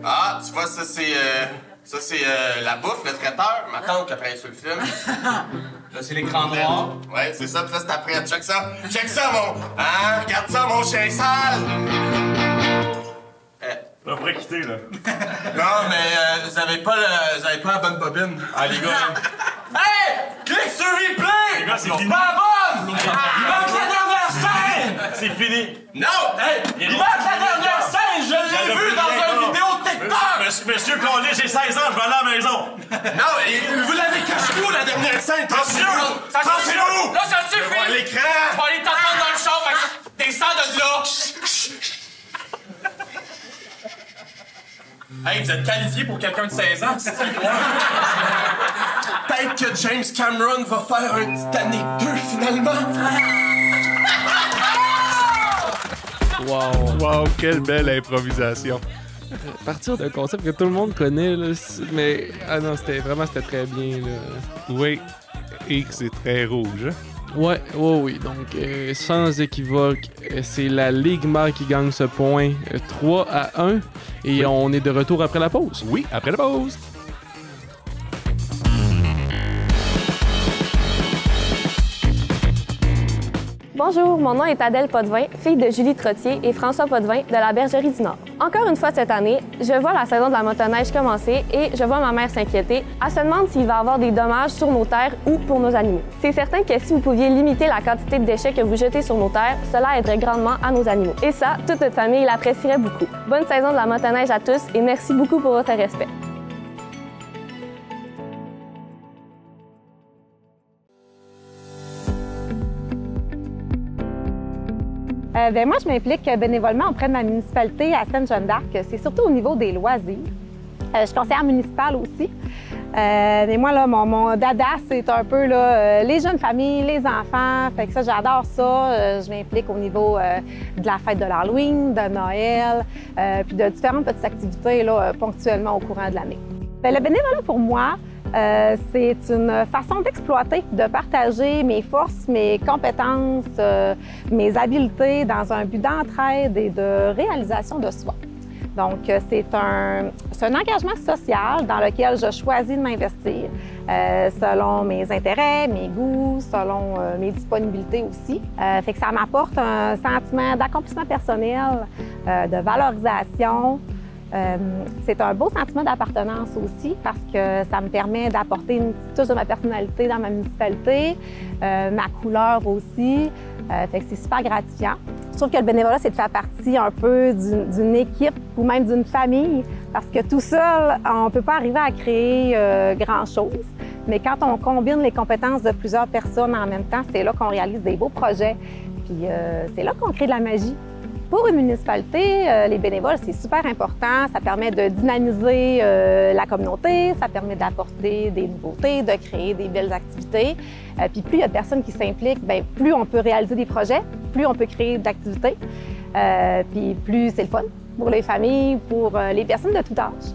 Ah, tu vois, ça, c'est... Ça, c'est la bouffe, le traiteur. Ma tante qui a travaillé sur le film.
Là, c'est l'écran noir.
Ouais, c'est ça, pis là, c'est après. Check ça. Check ça, mon... Hein? Regarde ça, mon chien sale!
On pourrait quitter, là.
Non, mais vous avez pas la bonne bobine.
Ah, les gars,
Hey! Clique sur replay!
les gars, c'est fini.
Pas bonne! Il manque la dernière scène!
C'est fini.
Non! Hey! Il manque la dernière scène! Je l'ai vu dans une vidéo TikTok!
Monsieur Collier, j'ai 16 ans, je vais aller à la maison.
Non, et vous l'avez caché où, la dernière scène? Tassez-vous!
Ça suffit!
Tassez-vous!
Là, ça
Je vais voir
suffit!
l'écran!
Je vais aller t'attendre dans le char, fait que descends de là! Hey, vous êtes qualifié pour quelqu'un de 16 ans, c'est
Peut-être que James Cameron va faire un Titanic 2, finalement!
Wow, quelle belle improvisation.
Partir d'un concept que tout le monde connaît, là, mais ah non, c'était très bien. Là.
Oui, et que c'est très rouge. Hein?
Ouais, oui. Donc, sans équivoque, c'est la Ligma qui gagne ce point 3-1. Et on est de retour après la pause.
Oui, après la pause.
Bonjour, mon nom est Adèle Potvin, fille de Julie Trottier et François Potvin de la Bergerie du Nord. Encore une fois cette année, je vois la saison de la motoneige commencer et je vois ma mère s'inquiéter. Elle se demande s'il va y avoir des dommages sur nos terres ou pour nos animaux. C'est certain que si vous pouviez limiter la quantité de déchets que vous jetez sur nos terres, cela aiderait grandement à nos animaux. Et ça, toute notre famille l'apprécierait beaucoup. Bonne saison de la motoneige à tous et merci beaucoup pour votre respect.
Moi, je m'implique bénévolement auprès de ma municipalité à Sainte-Jeanne-d'Arc. C'est surtout au niveau des loisirs. Je suis conseillère municipale aussi. Mais moi, là, mon dada, c'est un peu là, les jeunes familles, les enfants. Fait que ça, j'adore ça. Je m'implique au niveau de la fête de l'Halloween, de Noël, puis de différentes petites activités là, ponctuellement au courant de l'année. Le bénévolat, pour moi, c'est une façon d'exploiter, de partager mes forces, mes compétences, mes habiletés dans un but d'entraide et de réalisation de soi. Donc, c'est un engagement social dans lequel je choisis de m'investir selon mes intérêts, mes goûts, selon mes disponibilités aussi. Fait que ça m'apporte un sentiment d'accomplissement personnel, de valorisation. C'est un beau sentiment d'appartenance aussi parce que ça me permet d'apporter une petite touche de ma personnalité dans ma municipalité, ma couleur aussi. Fait que c'est super gratifiant. Je trouve que le bénévolat, c'est de faire partie un peu d'une équipe ou même d'une famille parce que tout seul, on ne peut pas arriver à créer grand-chose. Mais quand on combine les compétences de plusieurs personnes en même temps, c'est là qu'on réalise des beaux projets. Puis c'est là qu'on crée de la magie. Pour une municipalité, les bénévoles, c'est super important. Ça permet de dynamiser la communauté, ça permet d'apporter des nouveautés, de créer des belles activités. Puis plus il y a de personnes qui s'impliquent, bien, plus on peut réaliser des projets, plus on peut créer d'activités. Puis plus c'est le fun pour les familles, pour les personnes de tout âge.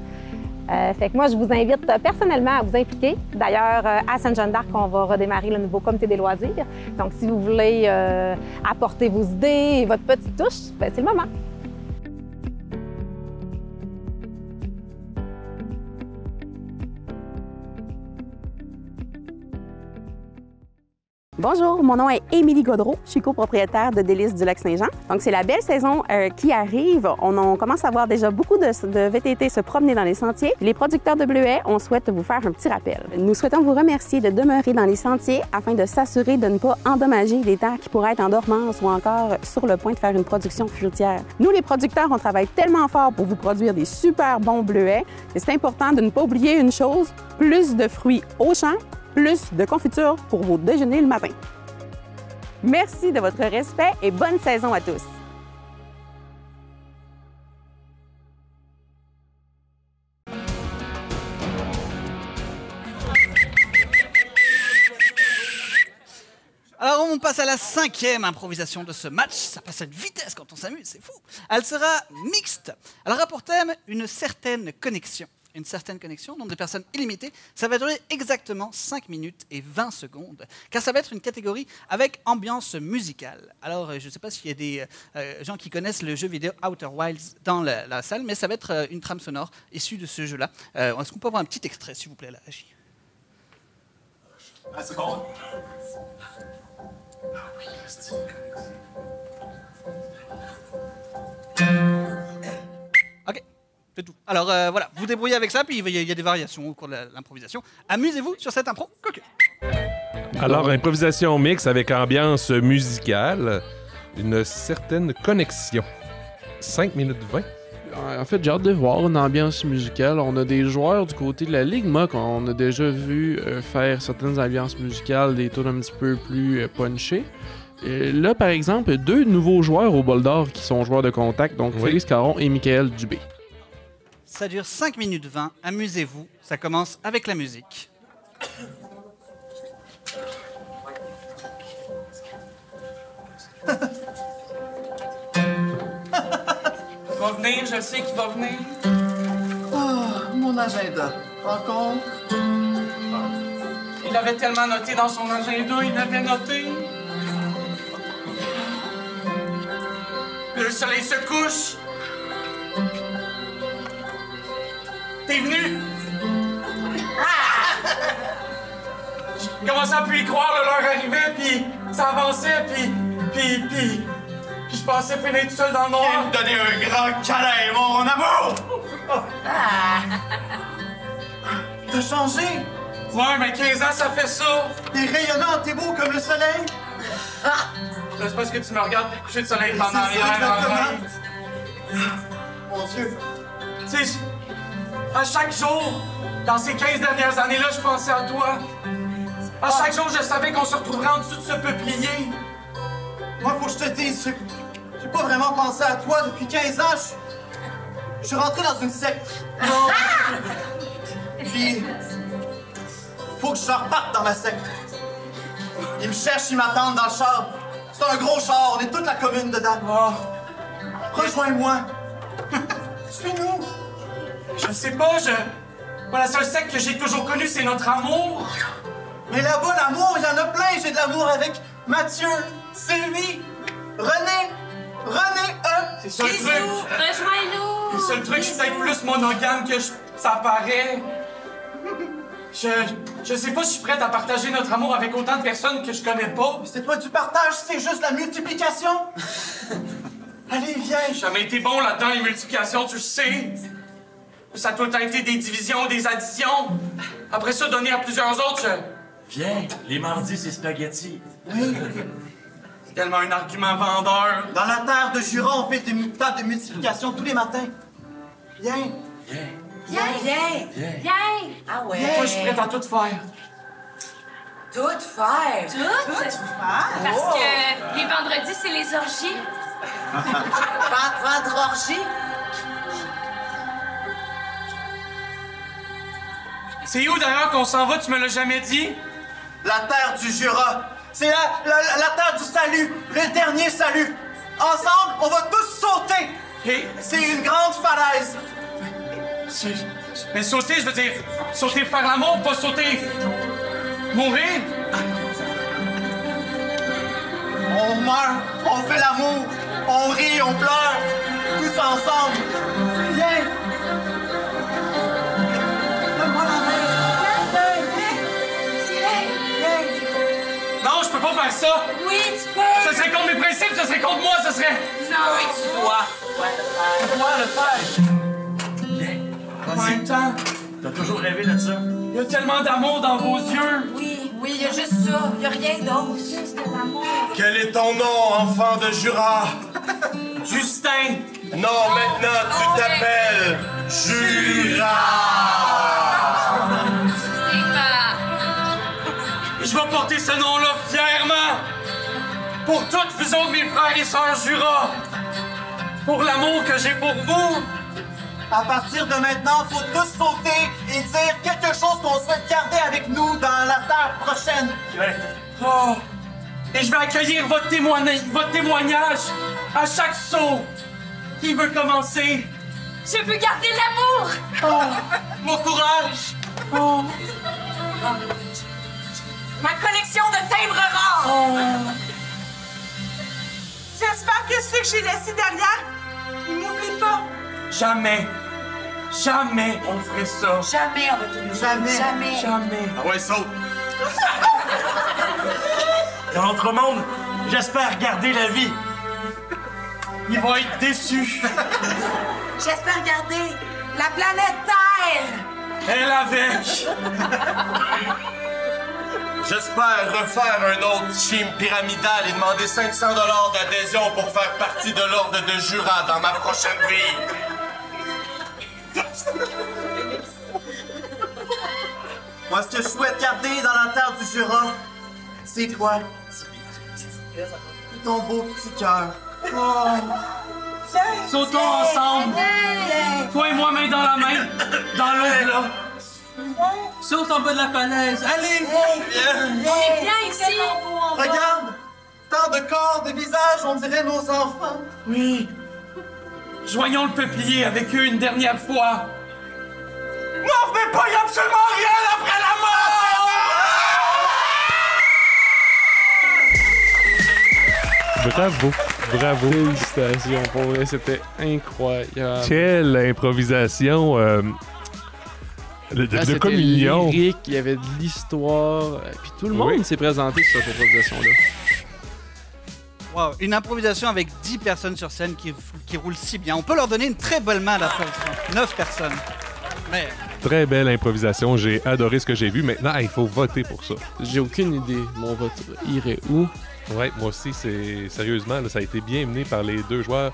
Fait que moi, je vous invite personnellement à vous impliquer. D'ailleurs, à Sainte-Jeanne-d'Arc, on va redémarrer le nouveau comité des loisirs. Donc, si vous voulez apporter vos idées et votre petite touche, bien, c'est le moment.
Bonjour, mon nom est Émilie Gaudreau. Je suis copropriétaire de Délices du Lac-Saint-Jean. Donc, c'est la belle saison qui arrive. On commence à voir déjà beaucoup de VTT se promener dans les sentiers. Les producteurs de bleuets, on souhaite vous faire un petit rappel. Nous souhaitons vous remercier de demeurer dans les sentiers afin de s'assurer de ne pas endommager les terres qui pourraient être en dormance ou encore sur le point de faire une production fruitière. Nous, les producteurs, on travaille tellement fort pour vous produire des super bons bleuets et c'est important de ne pas oublier une chose, plus de fruits au champ, plus de confiture pour vos déjeuners le matin. Merci de votre respect et bonne saison à tous!
Alors on passe à la 5e improvisation de ce match. Ça passe à une vitesse quand on s'amuse, c'est fou. Elle sera mixte. Elle aura pour thème une certaine connexion. Une certaine connexion, nombre de personnes illimité. Ça va durer exactement 5 minutes et 20 secondes, car ça va être une catégorie avec ambiance musicale. Alors, je ne sais pas s'il y a des gens qui connaissent le jeu vidéo Outer Wilds dans la salle, mais ça va être une trame sonore issue de ce jeu-là. Est-ce qu'on peut avoir un petit extrait, s'il vous plaît, la régie?
Ah, c'est bon.
Ok. C'est tout. Alors voilà, vous débrouillez avec ça, puis il y a des variations au cours de l'improvisation. Amusez-vous sur cette impro. Cocu.
Alors, improvisation mixte avec ambiance musicale, une certaine connexion. 5 minutes 20.
En fait, j'ai hâte de voir une ambiance musicale. On a des joueurs du côté de la Ligma qu'on a déjà vu faire certaines ambiances musicales, des tours un petit peu plus punchés. Là, par exemple, 2 nouveaux joueurs au bol d'or qui sont joueurs de contact, donc oui. Félix Caron et Michael Dubé.
Ça dure 5 minutes 20. Amusez-vous. Ça commence avec la musique.
Il va venir, je sais qu'il va venir.
Oh, mon agenda. Encore?
Il avait tellement noté dans son agenda, il avait noté. Le soleil se couche. T'es venu? Ah! Je commençais à plus y croire, l'heure arrivait, puis ça avançait, puis Puis je pensais finir tout seul dans le noir.
Viens me donner un grand câlin, mon amour! T'as changé?
Ouais, mais 15 ans, ça fait ça.
T'es rayonnant, t'es beau comme le soleil.
C'est parce que tu me regardes puis coucher de soleil pendant
C'est ça, exactement.
arrête.
Mon Dieu.
Tu sais, à chaque jour, dans ces 15 dernières années-là, je pensais à toi. À chaque jour, je savais qu'on se retrouverait en dessous de ce peuplier.
Moi, faut que je te dise, j'ai pas vraiment pensé à toi depuis 15 ans. Je suis rentré dans une secte. Puis, faut que je reparte dans ma secte. Ils me cherchent, ils m'attendent dans le char. C'est un gros char, on est toute la commune dedans. Rejoins-moi. Suis-nous.
Je sais pas, Moi, la seule secte que j'ai toujours connue, c'est notre amour.
Mais là-bas, l'amour, il y en a plein. J'ai de l'amour avec Mathieu, Sylvie, René,
C'est ça le truc.
Rejoins-nous!
C'est ça le truc, je suis peut-être plus monogame que ça paraît. Je sais pas si je suis prête à partager notre amour avec autant de personnes que je connais pas.
C'est pas du partage, c'est juste la multiplication. Allez, viens.
J'ai jamais été bon là-dedans, les multiplications, tu le sais. Ça a tout le temps été des divisions, des additions. Après ça, donner à plusieurs autres,
Viens, les mardis, c'est spaghetti.
Oui.
C'est tellement un argument vendeur.
Dans la terre de Jura, on fait des tables de multiplication tous les matins. Viens.
Viens. Ah ouais.
Moi, je suis prête à tout faire.
Tout faire.
Parce que les vendredis, c'est les orgies.
Vendre orgie.
C'est où d'ailleurs qu'on s'en va, tu me l'as jamais dit?
La terre du Jura. C'est la terre du salut, le dernier salut. Ensemble, on va tous sauter.
Et
c'est une grande falaise.
Mais sauter, je veux dire, sauter faire l'amour, pas sauter mourir.
On meurt, on fait l'amour, on rit, on pleure, tous ensemble. Viens. Donne-moi la main.
Non, je peux pas faire ça.
Oui, tu peux.
Ça serait contre mes principes, ça serait contre moi, ça serait...
Non,
Oui, tu dois.
Tu dois le faire. En même temps,
T'as toujours rêvé de ça?
il y a tellement d'amour dans vos yeux.
Oui, il y a juste ça. Il y a rien d'autre.
juste de l'amour.
Quel est ton nom, enfant de Jura?
Justin.
Non, maintenant tu t'appelles Jura!
C'est pas...
Je vais porter ce nom-là fièrement. Pour toutes vous autres, mes frères et sœurs Jura. Pour l'amour que j'ai pour vous.
À partir de maintenant, faut tous sauter et dire quelque chose qu'on souhaite garder avec nous dans la terre prochaine.
Oh. Et je vais accueillir votre témoignage à chaque saut. Qui veut commencer?
Je veux garder l'amour!
Oh. Mon courage! Oh.
Ma collection de timbres rares.
Oh.
J'espère que ceux que j'ai laissés derrière, ils m'oublient pas.
Jamais on ferait ça.
Jamais on va t'oublier.
Jamais.
Ah ouais, saute!
Dans notre monde, j'espère garder la vie.
Il va être déçu.
J'espère garder la planète Terre.
Elle avec.
J'espère refaire un autre chim pyramidal et demander 500 $ d'adhésion pour faire partie de l'ordre de Jura dans ma prochaine vie.
Moi, ce que je souhaite garder dans la terre du Jura, c'est toi. Ton beau petit cœur. Oh.
Sautons ensemble. Toi et moi, main dans la main. Dans l'eau, là. Saute en bas de la falaise. Allez.
Viens ici!
Regarde! Tant de corps, de visages, on dirait nos enfants.
Oui. Joignons le peuplier avec eux une dernière fois. N'en venez pas, il n'y a absolument rien après la mort!
Bravo.
Félicitations, pour vrai, c'était incroyable.
Quelle improvisation de communion.
Lyrique, il y avait de l'histoire, puis tout le monde s'est présenté sur cette improvisation-là.
Wow, une improvisation avec 10 personnes sur scène qui roule si bien. On peut leur donner une très belle main d'applaudissement. 9 personnes. Mais...
Très belle improvisation. J'ai adoré ce que j'ai vu. Maintenant, il faut voter pour ça.
J'ai aucune idée. Mon vote irait où?
Ouais, moi aussi, c'est sérieusement, là, ça a été bien mené par les 2 joueurs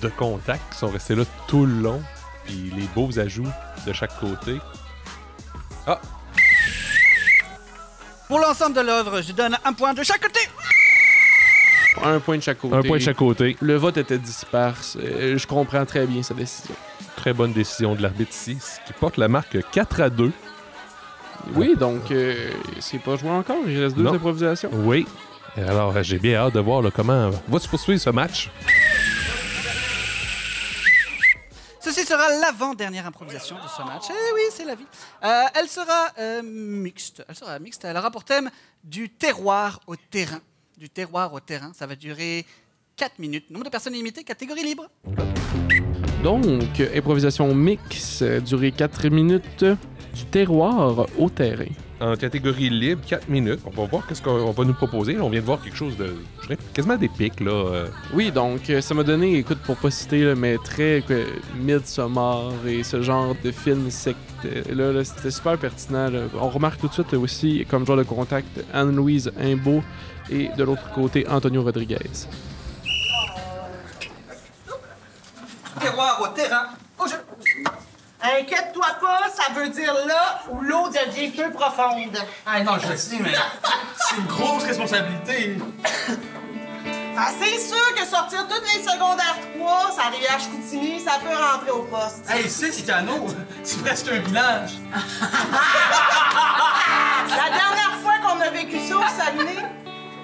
de contact qui sont restés là tout le long. Puis les beaux ajouts de chaque côté. Ah!
Pour l'ensemble de l'œuvre, je donne 1 point de chaque côté.
1 point de chaque côté.
1 point de chaque côté.
Le vote était disperse. Je comprends très bien sa décision.
Très bonne décision de l'arbitre ici, ce qui porte la marque 4-2.
Oui, donc c'est pas joué encore. Il reste 2 improvisations.
Oui. Alors, j'ai bien hâte de voir là, comment va se poursuivre ce match.
Ceci sera l'avant-dernière improvisation de ce match. Eh oui, c'est la vie. Elle sera mixte. Elle aura pour thème du terroir au terrain. Du terroir au terrain. Ça va durer 4 minutes. Nombre de personnes limitées, catégorie libre.
Donc, improvisation mix, durée 4 minutes, du terroir au terrain.
En catégorie libre, 4 minutes. On va voir qu'est-ce qu'on va nous proposer. Là, on vient de voir quelque chose de quasiment d'épique.
Oui, donc ça m'a donné, écoute, pour pas citer, là, mais très Midsommar et ce genre de film secte. Là, c'était super pertinent. Là. On remarque tout de suite aussi, comme joueur de contact, Anne-Louise Imbeau et de l'autre côté, Antonio Rodriguez.
Terroir au terrain, au jeu.
Inquiète-toi pas, ça veut dire là où l'eau devient peu profonde.
Ah non, je le sais, mais c'est une grosse responsabilité.
Ah, c'est sûr que sortir toutes les secondaires 3, ça arrive à Chicoutimi, ça peut rentrer au poste.
Hey, 6 canaux, c'est presque un village.
La dernière fois qu'on a vécu ça au Saguenay,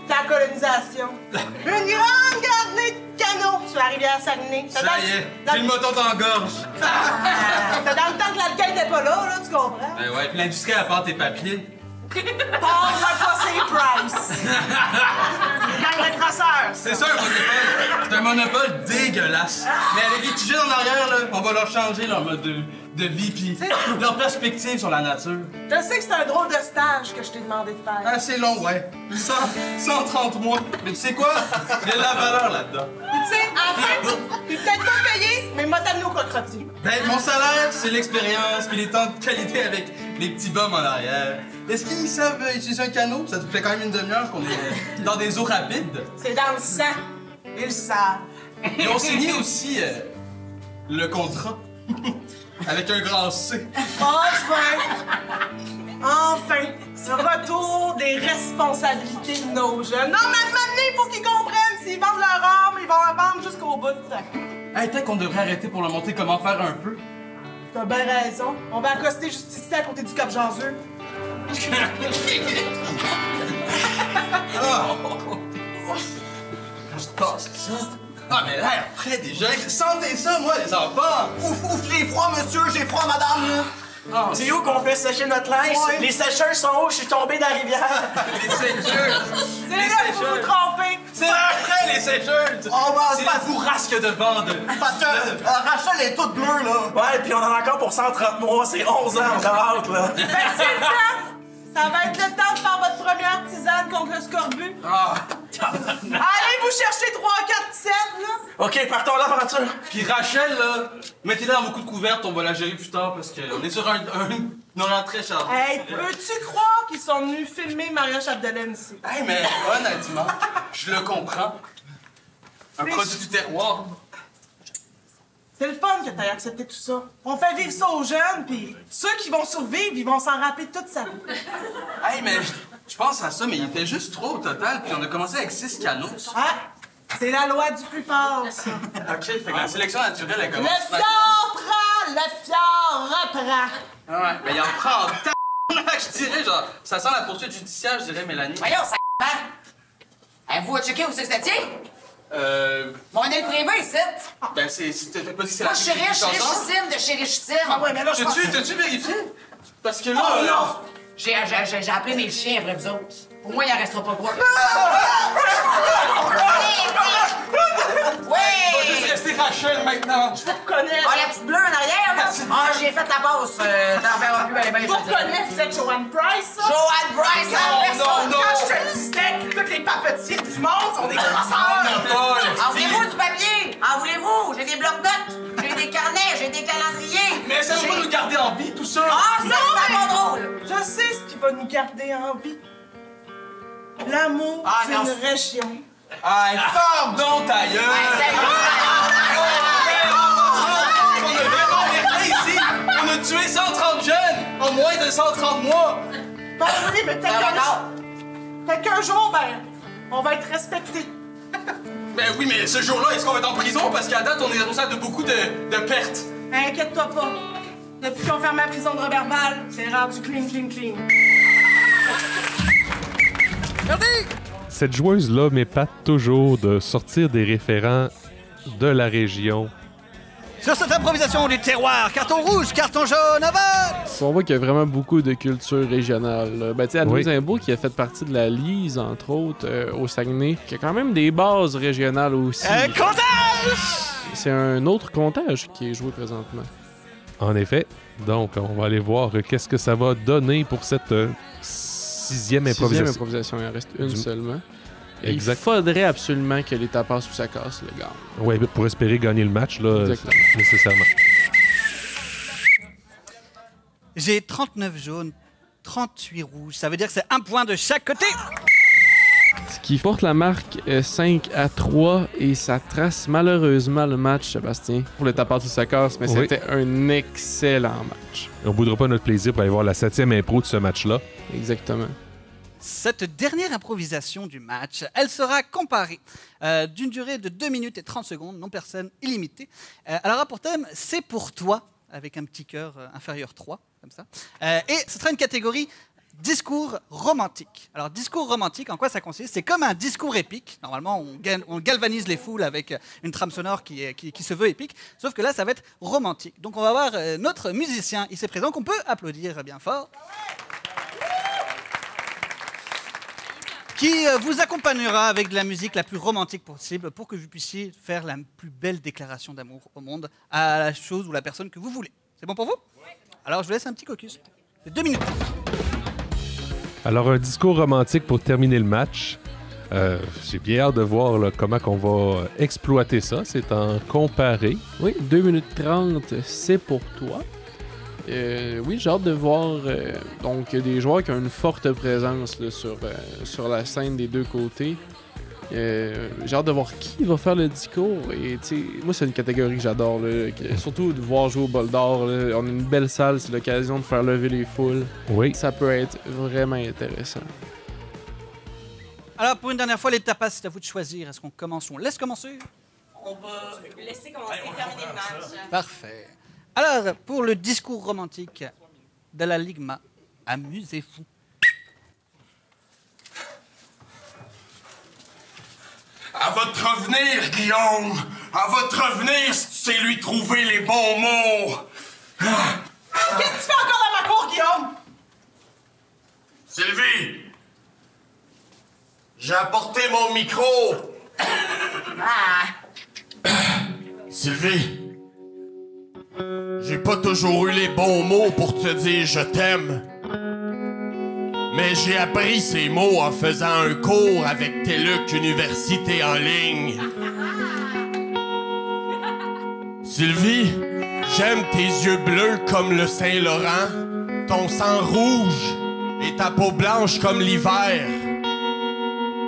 c'était la colonisation. Une grande garnée de canaux sur la rivière Saguenay.
Ça y est, j'ai le moton dans la gorge.
C'était dans le temps que l'alcool était pas là, tu comprends?
Ben ouais, puis l'industrie apporte tes papiers.
Parle-moi pas ces Price! Gang de crosseurs!
C'est ça, un monopole. C'est un monopole dégueulasse. Mais avec les petits jeunes en arrière, là, on va leur changer leur mode de vie pis leur perspective sur la nature.
Je sais que c'est un drôle de stage que je t'ai demandé de faire.
Ah, c'est long, ouais. 130 mois. Mais tu sais quoi? Il y a de la valeur là-dedans.
Puis tu sais, à la fin, t'es peut-être pas payé, mais moi t'amener au cocotier.
Ben, mon salaire, c'est l'expérience puis les temps de qualité avec les petits bums en arrière. Est-ce qu'ils savent utiliser un canot? Ça te fait quand même une demi-heure qu'on est dans des eaux rapides.
C'est dans le sang. Ils le savent.
Ils ont signé aussi le contrat. Avec un grand C.
Enfin, ce retour des responsabilités de nos jeunes. Non, mais maintenant, il faut qu'ils comprennent. S'ils vendent leur arme, ils vont la vendre jusqu'au bout de ça.
Hey, peut-être qu'on devrait arrêter pour leur montrer comment faire un peu.
T'as bien raison. On va accoster juste ici à côté du Cap Jaseux.
Ah, mais l'air frais déjà. Sentez ça, moi, les enfants.
Ouf, j'ai froid, monsieur, j'ai froid, madame.
Oh,
c'est où qu'on fait sécher notre linge? Ouais. Les sécheurs sont hauts, je suis tombé dans la rivière.
Les sécheurs.
C'est là que vous vous trompez.
C'est l'air frais, les sécheurs.
Oh, bah,
c'est la bourrasque de vente.
Parce que Rachel est toute bleue, là. Ouais, puis on en a encore pour 130 mois, c'est 11 ans, on a hâte, là.
Ben, c'est le temps. Ça va être le temps de faire votre première tisane contre le scorbut.
Ah!
Allez vous chercher 3-4 tisanes, là!
OK, partons à l'aventure! Puis Rachel, là, mettez-la dans beaucoup de couvertes, on va la gérer plus tard parce qu'on est sur un horaire très chargé.
Hey, peux-tu croire qu'ils sont venus filmer Maria Chapdelaine ici?
Hey, mais honnêtement, je le comprends. Un produit du terroir.
C'est le fun que t'aies accepté tout ça. On fait vivre ça aux jeunes, puis ceux qui vont survivre, ils vont s'en rappeler toute sa vie.
Hey, mais je pense à ça, mais il était juste trop au total, puis on a commencé avec 6 canaux.
Ah, c'est la loi du plus fort, ça.
OK, fait que la sélection naturelle, elle commence...
Le fjord prend, le fjord reprend.
Ah ouais, mais il en prend je dirais, genre, ça sent la poursuite judiciaire, je dirais, Mélanie.
Voyons, ça avez-vous checké où c'est que ça tient? Mon aile privée, ici.
Ben, t'as pas dit que c'est
moi,
la...
je suis richissime de chez richissime.
Ah ouais, mais là, je pense...
T'as-tu vérifié? Parce que là...
Oh non! J'ai appelé mes chiens après vous autres. Pour moi, il en restera pas proche.
Oui! On va juste rester Rachel maintenant.
Je vous reconnais.
Ah, la petite bleue en arrière, là? Ah, j'ai fait la passe. T'en verras plus, elle est bien.
Vous reconnaissez, vous êtes Joanne Price, ça?
Joanne Price,
non,
Quand je te disais que tous les papetiers du monde sont des crosseurs.
J'ai des blocs-notes, j'ai des carnets, j'ai des calendriers.
Mais ça va pas nous garder en vie, tout ça!
Ah, ça, c'est pas drôle!
Je sais ce qui va nous garder en vie. L'amour d'une région.
Ah, ferme donc ta gueule! On a vraiment merdé ici! On a tué 130 jeunes en moins de 130 mois!
Bon, oui, mais peut-être qu'un jour, ben, on va être respecté.
Ben oui, mais ce jour-là, est-ce qu'on va être en prison? Parce qu'à date, on est responsable de beaucoup de pertes.
Inquiète-toi pas. Depuis qu'on ferme la prison de Robertval, c'est rendu clean.
Cette joueuse-là m'épate toujours de sortir des référents de la région.
Sur cette improvisation du terroir, carton rouge, carton jaune, à vote!
On voit qu'il y a vraiment beaucoup de culture régionale. Ben, tu sais, Anne-Louise Imbeau, qui a fait partie de la Lise, entre autres, au Saguenay, qui a quand même des bases régionales aussi.
Comptage!
C'est un autre comptage qui est joué présentement.
En effet. Donc, on va aller voir qu'est-ce que ça va donner pour cette sixième improvisation.
Sixième improvisation, il en reste une seulement.
Exact.
Il faudrait absolument que les tapas sous sa casse, le gars.
Oui, pour espérer gagner le match, là, nécessairement.
J'ai 39 jaunes, 38 rouges. Ça veut dire que c'est un point de chaque côté.
Ce qui porte la marque 5-3 et ça trace malheureusement le match, Sébastien, pour le tapas sous sa casse, mais c'était un excellent match.
On ne boudera pas notre plaisir pour aller voir la 7e impro de ce match-là.
Exactement.
Cette dernière improvisation du match, elle sera comparée d'une durée de 2 minutes et 30 secondes, non personne illimitée. Elle aura pour thème « C'est pour toi », avec un petit cœur inférieur 3, comme ça. Et ce sera une catégorie discours romantique. Alors, discours romantique, en quoi ça consiste? C'est comme un discours épique. Normalement, on galvanise les foules avec une trame sonore qui se veut épique, sauf que là, ça va être romantique. Donc, on va voir notre musicien ici présent, qu'on peut applaudir bien fort. Qui vous accompagnera avec de la musique la plus romantique possible pour que vous puissiez faire la plus belle déclaration d'amour au monde à la chose ou la personne que vous voulez. C'est bon pour vous? Alors, je vous laisse un petit caucus. C'est 2 minutes.
Alors, un discours romantique pour terminer le match. J'ai bien hâte de voir là, comment on va exploiter ça. C'est en comparé.
Oui, 2 minutes 30, c'est pour toi. Oui, j'ai hâte de voir donc des joueurs qui ont une forte présence là, sur la scène des deux côtés. J'ai hâte de voir qui va faire le discours. Et moi, c'est une catégorie que j'adore. Surtout de voir jouer au bol d'or. Là. On a une belle salle, c'est l'occasion de faire lever les foules.
Oui.
Ça peut être vraiment intéressant.
Alors, pour une dernière fois, les tapas, c'est à vous de choisir. Est-ce qu'on commence ou on laisse commencer?
On va laisser commencer et terminer le match.
Parfait. Alors, pour le discours romantique de la Ligma, amusez-vous.
À votre revenir, Guillaume! À votre revenir, si tu sais lui trouver les bons mots!
Qu'est-ce que tu fais encore dans ma cour, Guillaume?
Sylvie! J'ai apporté mon micro! Sylvie! J'ai pas toujours eu les bons mots pour te dire je t'aime. Mais j'ai appris ces mots en faisant un cours avec TELUC Université en ligne. Sylvie, j'aime tes yeux bleus comme le Saint-Laurent, ton sang rouge et ta peau blanche comme l'hiver.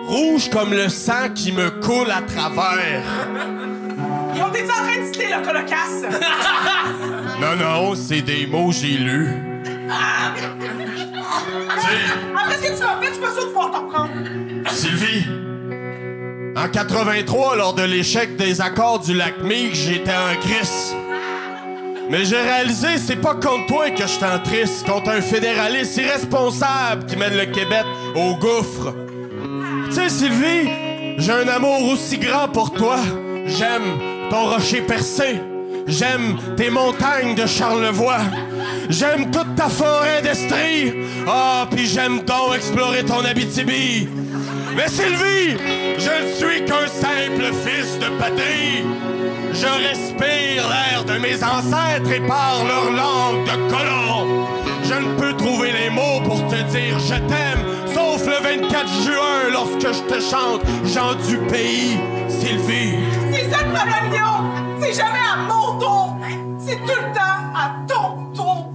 Rouge comme le sang qui me coule à travers.
Ils ont été en train de citer le colocasse.
Non, c'est des mots que j'ai lus.
Après ce que tu m'as fait, je suis pas sûr de pouvoir comprendre.
Sylvie, en 83, lors de l'échec des accords du lac Meek, j'étais en crise. Mais j'ai réalisé, c'est pas contre toi que je t'en triste, contre un fédéraliste irresponsable qui mène le Québec au gouffre. Tu sais, Sylvie, j'ai un amour aussi grand pour toi. J'aime ton rocher percé. J'aime tes montagnes de Charlevoix. J'aime toute ta forêt d'Estrie. Puis j'aime donc explorer ton Abitibi. Mais Sylvie, je ne suis qu'un simple fils de patrie. Je respire l'air de mes ancêtres et parle leur langue de colon. Je ne peux trouver les mots pour te dire je t'aime, sauf le 24 juin lorsque je te chante Jean du pays, Sylvie.
C'est ça le problème, Guillaume! C'est jamais à mon tour! C'est tout le temps à ton tour!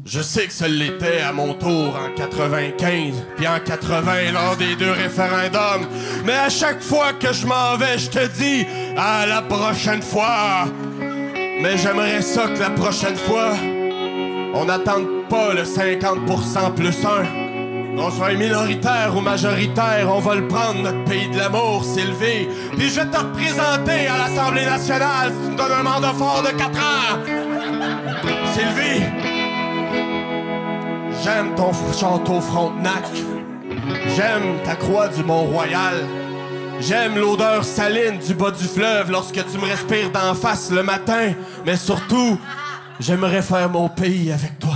Je sais que ça l'était à mon tour en 95, puis en 80 lors des 2 référendums. Mais à chaque fois que je m'en vais, je te dis à la prochaine fois. Mais j'aimerais ça que la prochaine fois, on n'attende pas le 50% plus 1. Qu'on soit minoritaire ou majoritaire, on va le prendre, notre pays de l'amour, Sylvie. Puis je vais te représenter à l'Assemblée nationale si tu me donnes un mandat fort de 4 ans. Sylvie, j'aime ton château Frontenac. J'aime ta croix du Mont-Royal. J'aime l'odeur saline du bas du fleuve lorsque tu me respires d'en face le matin. Mais surtout, j'aimerais faire mon pays avec toi.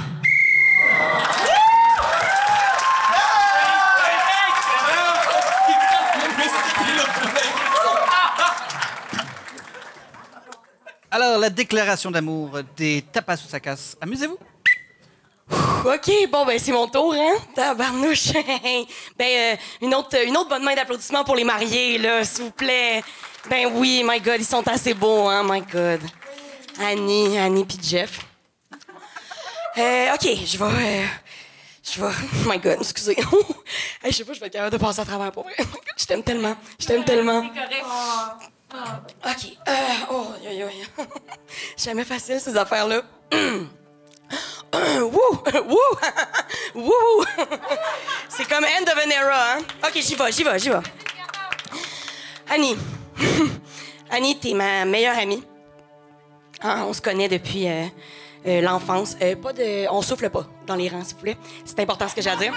Alors, la déclaration d'amour des Tapas Ousakas. Amusez-vous.
OK, bon, ben c'est mon tour, hein? Tabarnouche. Une autre bonne main d'applaudissements pour les mariés, là, s'il vous plaît. Ben oui, my God, ils sont assez beaux, hein, my God. Annie puis Jeff. OK, je vais... My God, excusez. Hey, je sais pas, je vais être capable de passer à travers pour vrai. My God, je t'aime tellement.
C'est correct.
OK. C'est jamais facile, ces affaires-là. Wouh! C'est comme End of an era, hein? OK, j'y vais. Annie, t'es ma meilleure amie. Ah, on se connaît depuis l'enfance. On souffle pas dans les rangs, s'il vous plaît. C'est important ce que j'ai à dire.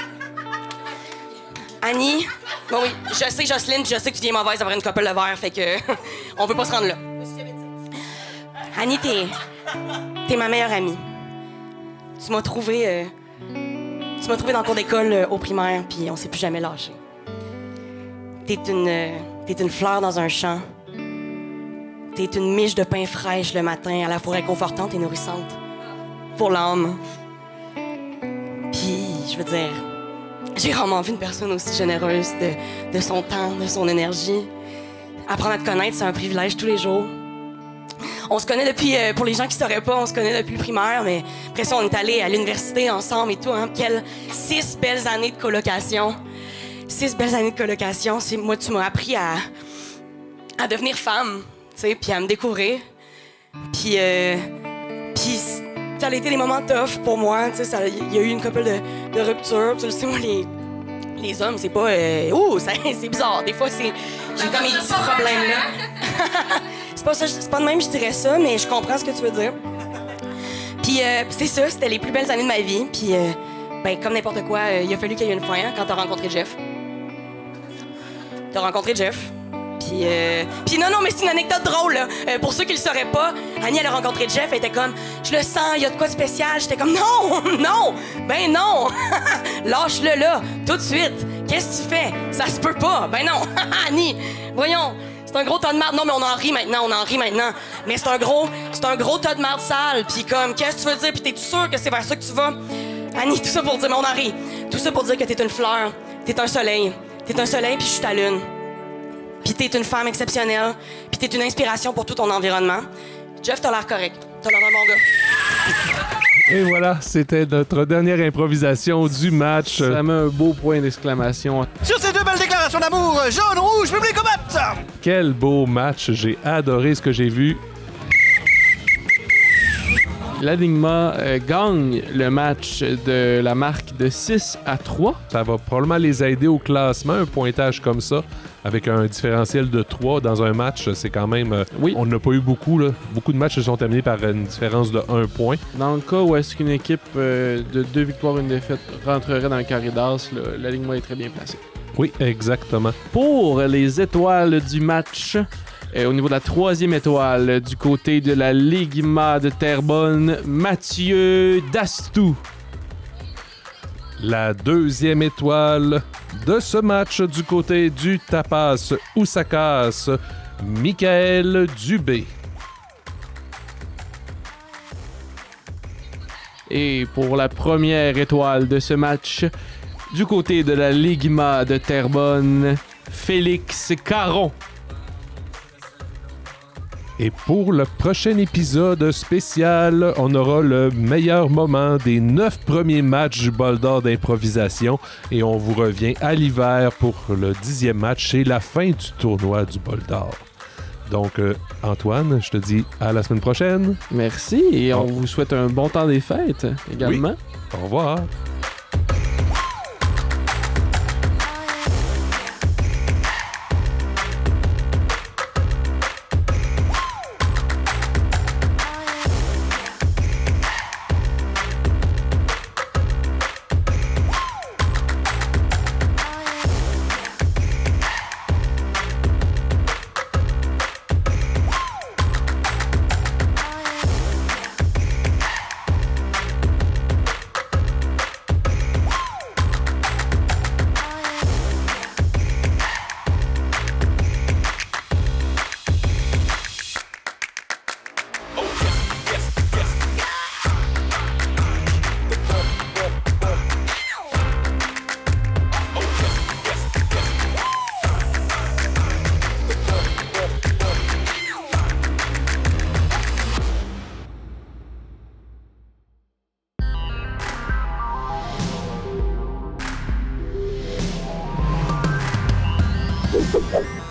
Annie, bon oui, je sais, Jocelyne, je sais que tu viens mauvaise d'avoir une couple de verre, fait que on peut pas se rendre là. Annie, t'es ma meilleure amie. Tu m'as trouvé dans le cours d'école au primaire, puis on s'est plus jamais lâché. T'es une fleur dans un champ. T'es une miche de pain fraîche le matin, à la fois réconfortante et nourrissante pour l'âme. Puis, je veux dire, j'ai rarement vu une personne aussi généreuse de son temps, de son énergie. Apprendre à te connaître, c'est un privilège tous les jours. On se connaît depuis, pour les gens qui ne sauraient pas, on se connaît depuis le primaire, mais après ça, on est allés à l'université ensemble et tout. Hein. Quelles 6 belles années de colocation. 6 belles années de colocation. Moi, tu m'as appris à devenir femme, tu sais, puis à me découvrir. Puis ça a été des moments tough pour moi, tu sais, il y a eu une couple de ruptures. Tu le sais, moi, les hommes, c'est pas... c'est bizarre. Des fois, j'ai comme mes petits problèmes, là. C'est pas de même, je dirais ça, mais je comprends ce que tu veux dire. Puis c'est ça, c'était les plus belles années de ma vie. Puis, comme n'importe quoi, il a fallu qu'il y ait une fin, hein, quand t'as rencontré Jeff. T'as rencontré Jeff. Puis non, mais c'est une anecdote drôle, là. Pour ceux qui le sauraient pas, Annie, elle a rencontré Jeff, elle était comme, je le sens, il y a de quoi de spécial. J'étais comme, non, lâche-le là, tout de suite. Qu'est-ce que tu fais? Ça se peut pas. Ben non, Annie, voyons. C'est un gros tas de marde. Non, mais on en rit maintenant. Mais c'est un gros tas de marde sale. Puis comme, qu'est-ce que tu veux dire? Puis t'es sûr que c'est vers ça que tu vas? Annie, tout ça pour dire, mais on en rit. Tout ça pour dire que t'es une fleur. T'es un soleil. Puis je suis ta lune. Puis t'es une femme exceptionnelle. Puis t'es une inspiration pour tout ton environnement. Jeff, t'as l'air correct. T'as l'air d'un bon gars.
Et voilà, c'était notre dernière improvisation du match.
Ça met un beau point d'exclamation.
Sur ces 2 belles déclarations d'amour, jaune, rouge, public au bat!
Quel beau match, j'ai adoré ce que j'ai vu.
L'Enigma gagne le match de la marque de 6-3.
Ça va probablement les aider au classement, un pointage comme ça, avec un différentiel de 3 dans un match, c'est quand même...
Oui.
On n'a pas eu beaucoup, là. Beaucoup de matchs se sont terminés par une différence de 1 point.
Dans le cas où est-ce qu'une équipe de 2 victoires, 1 défaite rentrerait dans le carré d'as, l'Enigma est très bien placée.
Oui, exactement.
Pour les étoiles du match... au niveau de la 3e étoile, du côté de la Ligma de Terrebonne, Mathieu Dastou.
La 2e étoile de ce match du côté du Tapas Ousakas, Michael Dubé.
Et pour la première étoile de ce match, du côté de la Ligma de Terrebonne, Félix Caron.
Et pour le prochain épisode spécial, on aura le meilleur moment des 9 premiers matchs du Bol d'Or d'improvisation et on vous revient à l'hiver pour le 10e match et la fin du tournoi du Bol d'Or. Donc, Antoine, je te dis à la semaine prochaine.
Merci et on vous souhaite un bon temps des fêtes également.
Oui. Au revoir.
Thank you.